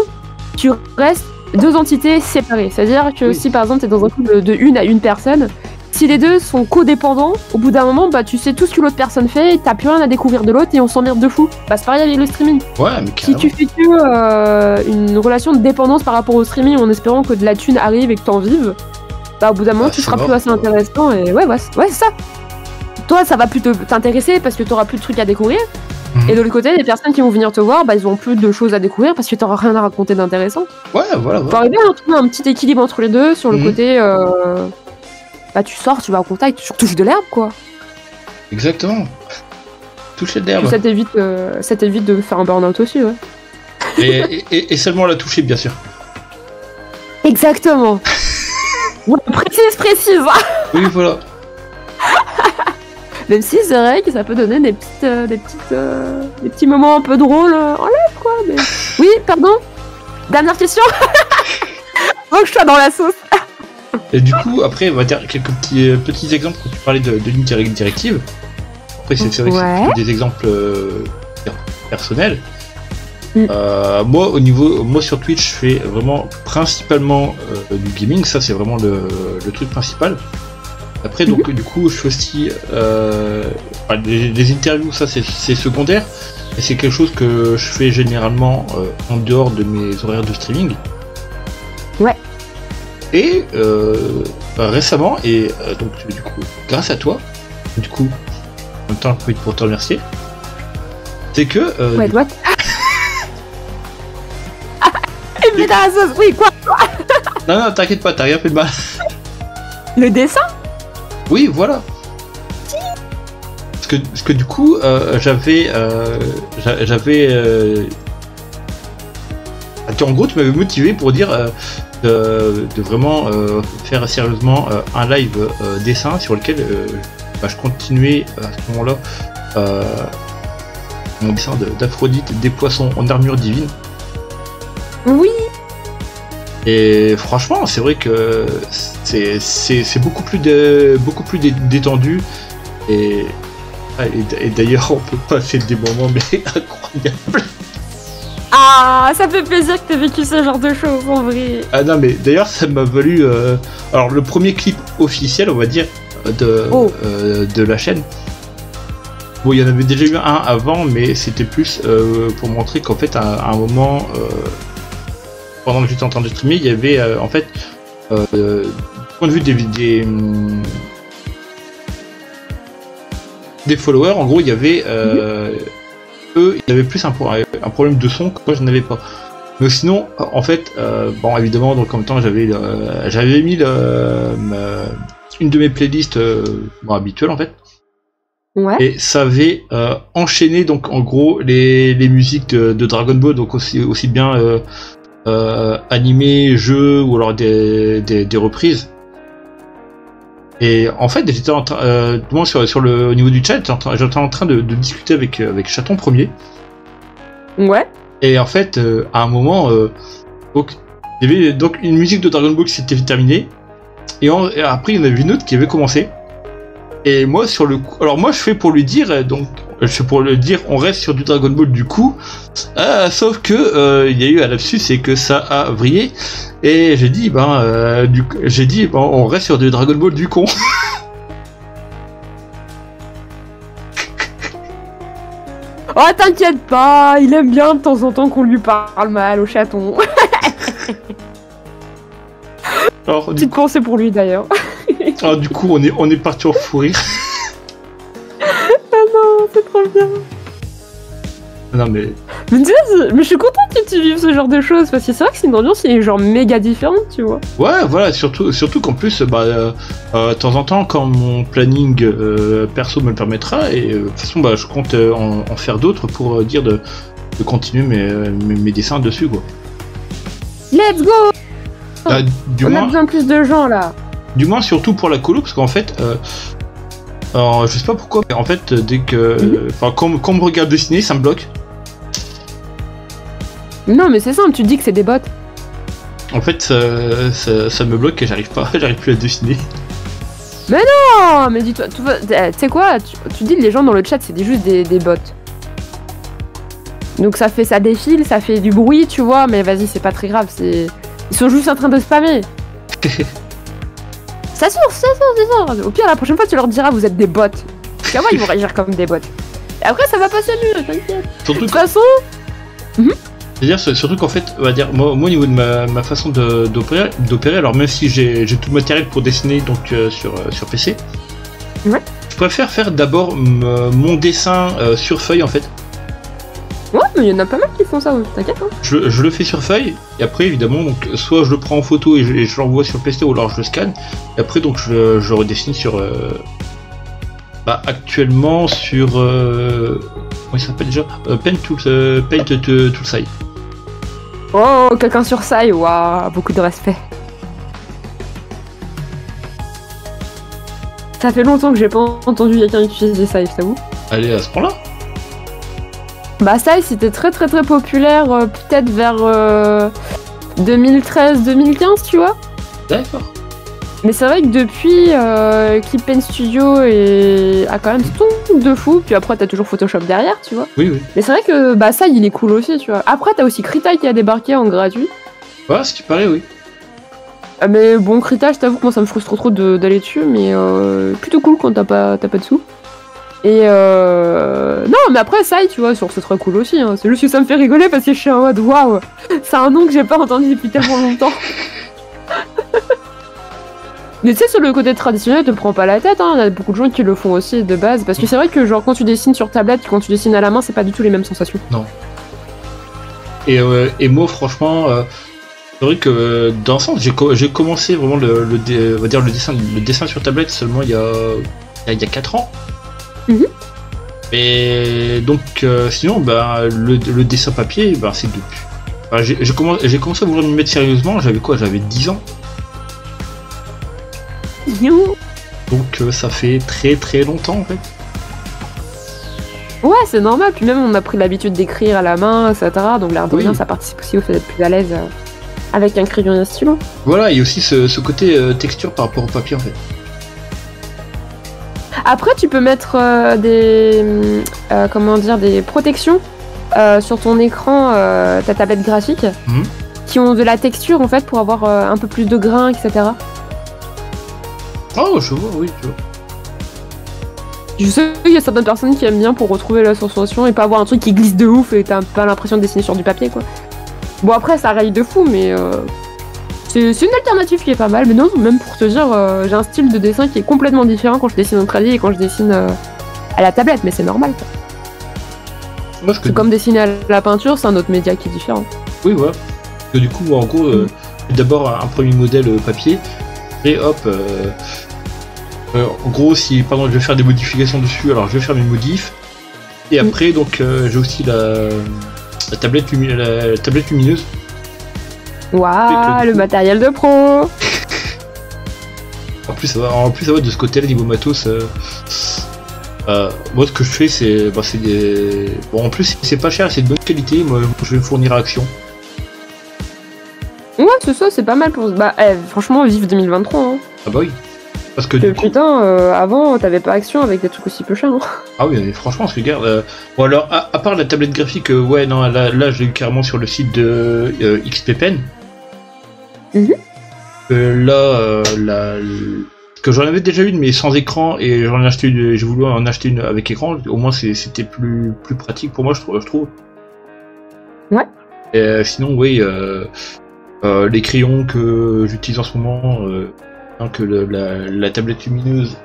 tu restes 2 entités séparées. C'est-à-dire que si par exemple t'es dans un couple de 1 à 1 personne, si les 2 sont codépendants, au bout d'un moment, bah tu sais tout ce que l'autre personne fait, t'as plus rien à découvrir de l'autre et on s'emmerde de fou. Bah c'est pareil avec le streaming. Ouais, mais si tu fais que une relation de dépendance par rapport au streaming en espérant que de la thune arrive et que t'en vives, bah au bout d'un moment tu seras plus assez intéressant et ouais c'est ça. Toi ça va plus t'intéresser parce que t'auras plus de trucs à découvrir. Et de l'autre côté, les personnes qui vont venir te voir, bah ils ont plus de choses à découvrir parce que t'auras rien à raconter d'intéressant. Ouais, voilà. Faut arriver à trouver un petit équilibre entre les deux sur le côté... Bah tu sors, tu vas au contact, tu touches de l'herbe quoi. Exactement. Toucher de l'herbe. Ça t'évite de faire un burn-out aussi, ouais. Et seulement la toucher, bien sûr. Exactement. Ouais, précise. Oui, voilà. Même si c'est vrai que ça peut donner des petits moments un peu drôles en live quoi. Mais... Oui, pardon. Dernière question. Faut que je sois dans la sauce. Et du coup, après, on va dire quelques petits exemples quand tu parlais de ligne directive. Après, c'est vrai que c'est des exemples personnels. Moi, sur Twitch, je fais vraiment principalement du gaming. Ça, c'est vraiment le truc principal. Après, donc, du coup, je fais aussi des interviews. Ça, c'est secondaire. Et c'est quelque chose que je fais généralement en dehors de mes horaires de streaming. Ouais. Et récemment, et donc du coup, grâce à toi, du coup, en même temps, pour te remercier, c'est que... ouais, droite. Il met dans la sauce, oui, quoi. Non, t'inquiète pas, t'as rien fait de mal. Le dessin? Oui, voilà. Parce que du coup, j'avais... En gros, tu m'avais motivé pour dire... De vraiment faire sérieusement un live dessin sur lequel je continuais à ce moment-là mon dessin d'Aphrodite des poissons en armure divine. Oui. Et franchement, c'est vrai que c'est beaucoup plus détendu et d'ailleurs on peut passer des moments mais incroyables. Ah, ça fait plaisir que t'aies vécu ce genre de choses, en vrai. Ah non, mais d'ailleurs, ça m'a valu. Alors, le premier clip officiel, on va dire, de la chaîne. Bon, il y en avait déjà eu un avant, mais c'était plus pour montrer qu'en fait, à un moment, pendant que j'étais en train de streamer, il y avait en fait, du point de vue des followers, en gros, il y avait eux, il y avait plus un problème de son que moi je n'avais pas. Mais sinon, en fait, bon, évidemment, donc en même temps, j'avais mis une de mes playlists habituelles en fait. Ouais. Et ça avait enchaîné donc en gros les musiques de Dragon Ball, donc aussi bien animés, jeux ou alors des reprises. Et en fait, j'étais en train, au niveau du chat, j'étais en train de discuter avec Chaton Premier. Ouais. Et en fait, à un moment, donc il y avait donc une musique de Dragon Ball qui s'était terminée, et après il y en avait une autre qui avait commencé. Et moi sur le coup, alors moi je fais pour lui dire, on reste sur du Dragon Ball du coup, sauf que il y a eu un lapsus et que ça a vrillé, et j'ai dit on reste sur du Dragon Ball du con. Oh, t'inquiète pas, il aime bien de temps en temps qu'on lui parle mal au chaton. Alors, Petite pensée pour lui d'ailleurs. Alors du coup on est parti en fou rire. Ah non, c'est trop bien. Non mais Mais je suis contente que tu vives ce genre de choses, parce que c'est vrai que c'est une ambiance qui est genre méga différente, tu vois. ouais, voilà, surtout qu'en plus de temps en temps quand mon planning perso me le permettra, et de toute façon je compte en faire d'autres pour dire de continuer mes dessins dessus quoi. Let's go. On a besoin de plus de gens là. Du moins surtout pour la colo, parce qu'en fait alors, je sais pas pourquoi, mais en fait dès que quand on me regarde dessiner, ça me bloque. Non mais c'est simple, tu te dis que c'est des bots. En fait ça me bloque et j'arrive plus à dessiner. Non, mais dis-toi, tu sais quoi, tu dis que les gens dans le chat c'est juste des bots. Donc ça défile, ça fait du bruit, tu vois, mais vas-y, c'est pas très grave, ils sont juste en train de spammer. Ça sort. Au pire, la prochaine fois, tu leur diras, vous êtes des bots. Parce qu'à moi, ils vont réagir comme des bots. Et après, ça va passer mieux, t'inquiète. De toute façon... C'est-à-dire, surtout qu'en fait, on va dire, moi au niveau de ma façon d'opérer, alors même si j'ai tout le matériel pour dessiner donc sur PC, ouais. Je préfère faire d'abord mon dessin sur feuille en fait. Ouais, mais il y en a pas mal qui font ça, t'inquiète. Hein. Je le fais sur feuille, et après évidemment, donc soit je le prends en photo et je l'envoie sur PC, ou alors je le scanne, et après donc je redessine sur... actuellement sur... comment il s'appelle déjà Paint Toolside. Oh, quelqu'un sur ça, waouh, beaucoup de respect. Ça fait longtemps que j'ai pas entendu quelqu'un utiliser ça, je t'avoue. Allez, à ce point-là. Ça, c'était très très très populaire, peut-être vers 2013-2015, tu vois. D'accord. Mais c'est vrai que depuis, Clip Pen Studio a quand même tout de fou, puis après t'as toujours Photoshop derrière, tu vois. Oui. Mais c'est vrai que ça, il est cool aussi, tu vois. Après, t'as aussi Krita qui a débarqué en gratuit. Ouais, ce qui paraît, oui. Mais bon, Krita, je t'avoue que moi ça me frustre trop d'aller dessus, mais plutôt cool quand t'as pas de sous. Et non, mais après, ça, tu vois, c'est très cool aussi. Hein. C'est juste que ça me fait rigoler parce que je suis en mode waouh, c'est un nom que j'ai pas entendu depuis tellement longtemps. Mais tu sais, sur le côté traditionnel, te prends pas la tête, hein. Il y a beaucoup de gens qui le font aussi de base. Parce que c'est vrai que, genre, quand tu dessines sur tablette, quand tu dessines à la main, c'est pas du tout les mêmes sensations. Non. Et moi, franchement, c'est vrai que dans ce sens, j'ai commencé vraiment on va dire le dessin sur tablette seulement il y a 4 ans. Et donc, sinon, le dessin papier, c'est depuis. J'ai commencé à vouloir m'y mettre sérieusement, j'avais 10 ans. Donc ça fait très très longtemps en fait. Ouais, c'est normal, puis même on a pris l'habitude d'écrire à la main, etc. Donc l'air de rien, ça participe aussi au fait d'être plus à l'aise avec un crayon et un stylo. Voilà, il y a aussi ce côté texture par rapport au papier en fait. Après, tu peux mettre des protections sur ton écran ta tablette graphique qui ont de la texture en fait pour avoir un peu plus de grains, etc. Oh, je vois, oui, tu vois. Je sais qu'il y a certaines personnes qui aiment bien pour retrouver la sensation et pas avoir un truc qui glisse de ouf et t'as pas l'impression de dessiner sur du papier, quoi. Bon, après, ça raye de fou, mais c'est une alternative qui est pas mal. Mais non, même pour te dire, j'ai un style de dessin qui est complètement différent quand je dessine en tradi et quand je dessine à la tablette, mais c'est normal, quoi. C'est comme dessiner à la peinture, c'est un autre média qui est différent. Oui, voilà. Parce que du coup, en gros, d'abord un premier modèle papier, et hop, en gros, si par exemple je vais faire des modifications dessus, alors je vais faire mes modifs, et après, donc j'ai aussi la tablette lumineuse. Waouh, le matériel de pro. En plus, ça va de ce côté-là, niveau matos. Moi, ce que je fais, c'est des. Bon, en plus, c'est pas cher, c'est de bonne qualité. Moi, je vais me fournir à Action. Ouais, c'est ça, c'est pas mal pour. Bah, franchement, vive 2023. Hein. Ah bah oui. Parce que putain, avant, t'avais pas Action avec des trucs aussi peu chers. Hein. Ah oui, mais franchement, parce que regarde. Bon, alors, à part la tablette graphique, ouais, non, là, je l'ai eu carrément sur le site de XP Pen. Là, que j'en avais déjà une mais sans écran et j'en ai acheté une, j'ai voulu en acheter une avec écran, au moins c'était plus pratique pour moi, je trouve. Ouais. Et, sinon oui, les crayons que j'utilise en ce moment, que la tablette lumineuse,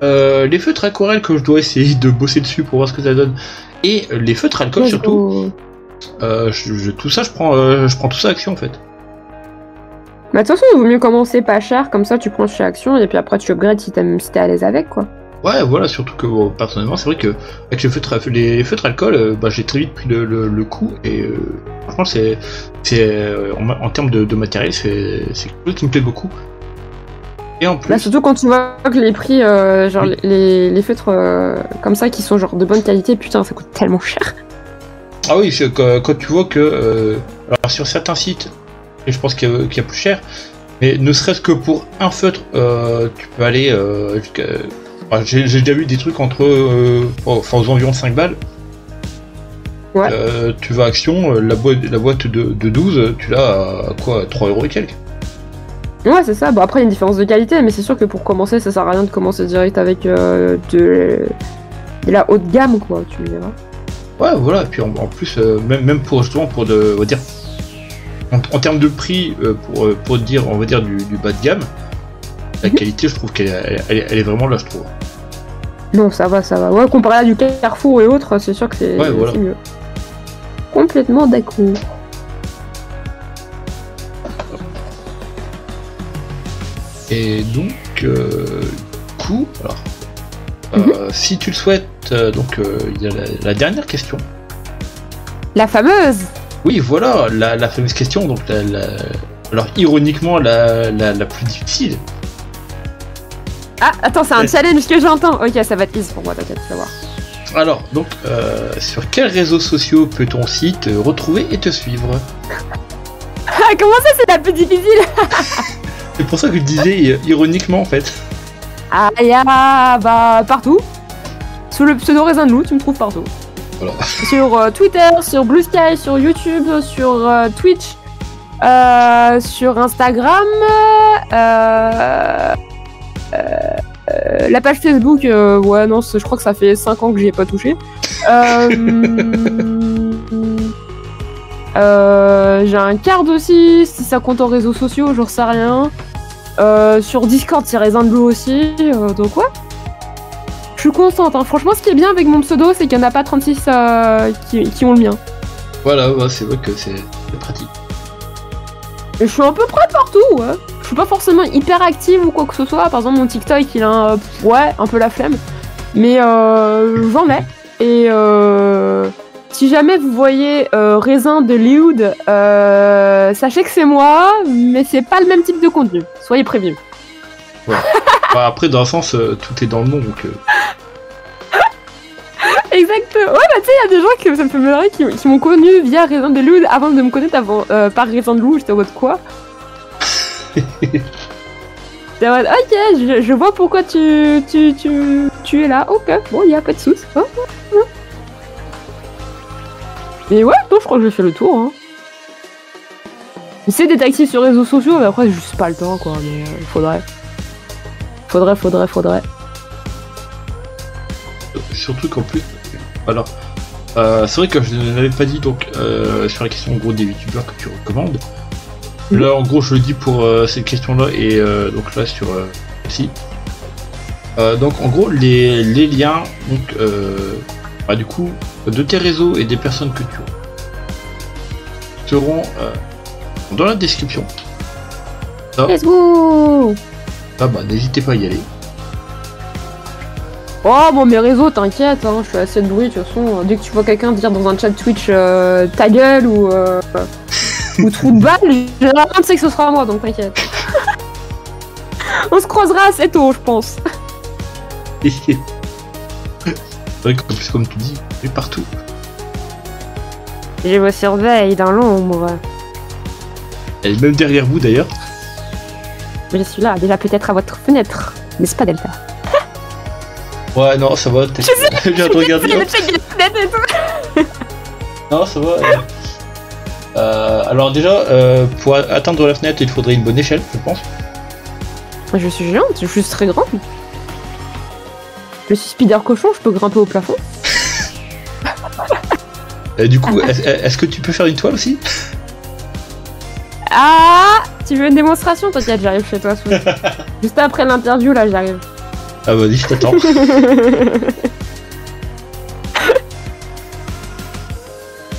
les feutres aquarelles que je dois essayer de bosser dessus pour voir ce que ça donne, et les feutres alcool surtout. Tout ça je prends tout ça à Action en fait. Bah de toute façon, il vaut mieux commencer pas cher, comme ça tu prends chez Action et puis après tu upgrades si t'es à l'aise avec, quoi. Ouais, voilà, surtout que bon, personnellement, c'est vrai que avec les feutres alcool, j'ai très vite pris le coup et franchement, en termes de matériel, c'est quelque chose qui me plaît beaucoup. Et en plus. Bah, surtout quand tu vois que les prix, genre les feutres comme ça qui sont genre de bonne qualité, putain, ça coûte tellement cher. Ah oui, quand tu vois que alors sur certains sites. Et je pense qu'il y a plus cher, mais ne serait-ce que pour un feutre, tu peux aller jusqu'à. Enfin, j'ai déjà vu des trucs entre aux environs 5 balles. Ouais. Tu vas à Action, la boîte de 12, tu l'as à quoi, 3 € et quelques. Ouais, c'est ça. Bon, après, il y a une différence de qualité, mais c'est sûr que pour commencer, ça sert à rien de commencer direct avec de la haute gamme, quoi, tu me diras. Ouais, voilà, et puis en plus, même pour justement, on va dire. En termes de prix, pour dire, on va dire du bas de gamme, la qualité, je trouve qu'elle est vraiment là, je trouve. Non, ça va. Ouais, comparé à du Carrefour et autres, c'est sûr que c'est voilà. Mieux. Complètement d'accord. Et donc, du coup, alors, si tu le souhaites, donc il y a la dernière question. La fameuse. Oui, voilà, la fameuse question, donc alors ironiquement la plus difficile. Ah, attends, c'est un challenge que j'entends. Ok, ça va être easy pour moi, t'inquiète, tu vas voir. Alors, donc, sur quels réseaux sociaux peut ton site retrouver et te suivre? Ah, comment ça, c'est la plus difficile? C'est pour ça que je disais ironiquement, en fait. Ah, bah, partout. Sous le pseudo Raisin de Loup, tu me trouves partout. Voilà. Sur Twitter, sur Blue Sky, sur YouTube, sur Twitch, sur Instagram, la page Facebook, ouais non, je crois que ça fait 5 ans que j'y ai pas touché. J'ai un card aussi, si ça compte en réseaux sociaux, j'en sais rien. Sur Discord, c'est Raisin de Blue aussi, donc ouais. Je suis contente, hein. Franchement, ce qui est bien avec mon pseudo, c'est qu'il n'y en a pas 36 qui ont le mien. Voilà, c'est vrai que c'est pratique. Et je suis à peu près partout, ouais. Je suis pas forcément hyper active ou quoi que ce soit. Par exemple, mon TikTok, il a un peu la flemme. Mais j'en ai. Et si jamais vous voyez Raisin de Lioud, sachez que c'est moi, mais c'est pas le même type de contenu. Soyez prévenus. Ouais. Bah, après, dans un sens, tout est dans le nom, donc... Exactement. Ouais, bah tu sais, il y a des gens qui ça me fait marrer qui m'ont connu via Raisin de Loup avant de me connaître par Raisin de Loup. J'étais en mode quoi? J'étais en mode ok, je vois pourquoi tu es là. Ok, bon, il y a pas de soucis. Oh. Mais ouais, non, je crois que j'ai fait le tour. Hein. J'essaie d'être actif sur les réseaux sociaux, mais après, j'ai juste pas le temps, quoi. Mais faudrait. Surtout qu'en plus, alors, c'est vrai que je ne l'avais pas dit donc sur la question en gros des youtubeurs que tu recommandes. Là, en gros, je le dis pour cette question-là et donc là sur si. Donc en gros, les liens donc du coup de tes réseaux et des personnes que tu seront dans la description. Ça, Let's go. n'hésitez pas à y aller. Oh, bon, mes réseaux, t'inquiète, hein, je suis assez doué, de toute façon. Dès que tu vois quelqu'un dire dans un chat Twitch ta gueule ou trou de balle, généralement, tu sais que ce sera moi, donc t'inquiète. On se croisera assez tôt, je pense. C'est vrai qu'en plus, comme tu dis, il est partout. Je me surveille dans l'ombre. Elle est même derrière vous d'ailleurs. Je suis là, déjà peut-être à votre fenêtre. N'est-ce pas, Delta? Ouais, non, ça va, t'es... Je viens de regarder. Non, ça va. Alors déjà, pour atteindre la fenêtre, il faudrait une bonne échelle, je pense. Je suis géante, je suis très grande. Je suis Spider Cochon, je peux grimper au plafond. Du coup, est-ce que tu peux faire une toile aussi? Ah, tu veux une démonstration? T'inquiète, j'arrive chez toi. Juste après l'interview, là, j'arrive. Ah vas-y, je t'attends.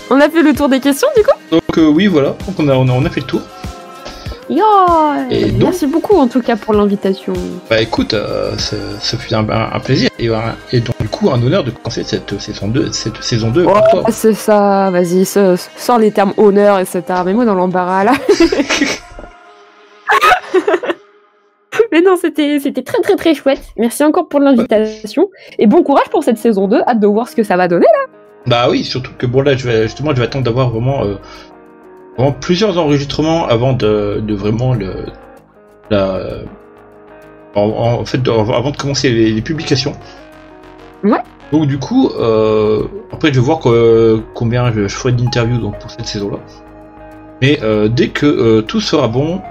On a fait le tour des questions, du coup? Donc oui, voilà, donc on a fait le tour. Yo, Et donc, merci beaucoup en tout cas pour l'invitation. bah écoute, ça fut un plaisir et donc du coup un honneur de commencer cette saison 2 Oh, pour toi. c'est ça, vas-y, sors les termes honneur, etc. Mets-moi dans l'embarras là. Mais non, c'était très très très chouette. Merci encore pour l'invitation. Et bon courage pour cette saison 2, hâte de voir ce que ça va donner là. Bah oui, surtout que bon là je vais attendre d'avoir vraiment plusieurs enregistrements avant de vraiment avant de commencer les publications. Ouais. Donc du coup, après je vais voir combien je ferai d'interviews donc pour cette saison-là. Mais dès que tout sera bon,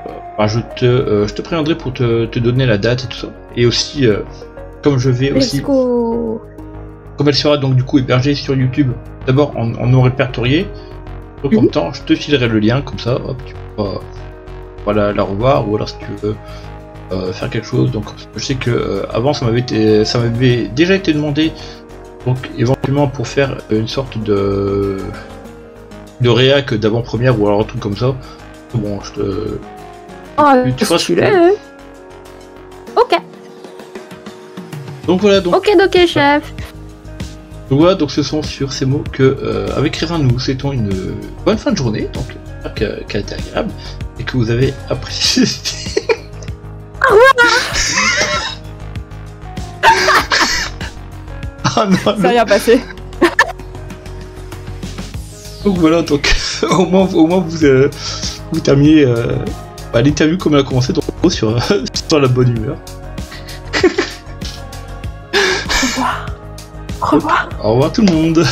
je te préviendrai pour te donner la date et tout ça. Et aussi, comme je vais aussi, comme elle sera donc du coup hébergée sur YouTube, d'abord en non répertorié. Donc en même temps, je te filerai le lien comme ça, hop, tu pourras la revoir ou alors si tu veux faire quelque chose. Donc je sais que avant ça m'avait déjà été demandé, donc éventuellement pour faire une sorte de réac d'avant-première ou alors un truc comme ça. Bon, je te. Tu vois ce que... Ok. Donc voilà donc. Ok, chef. Donc voilà, donc ce sont sur ces mots que, avec Révin, nous souhaitons une bonne fin de journée, donc j'espère qu'elle a été agréable et que vous avez apprécié. Ah non, ça a rien passé. Donc voilà, donc au moins vous terminez l'interview comme elle a commencé, donc sur la bonne humeur. Au revoir. Au revoir tout le monde.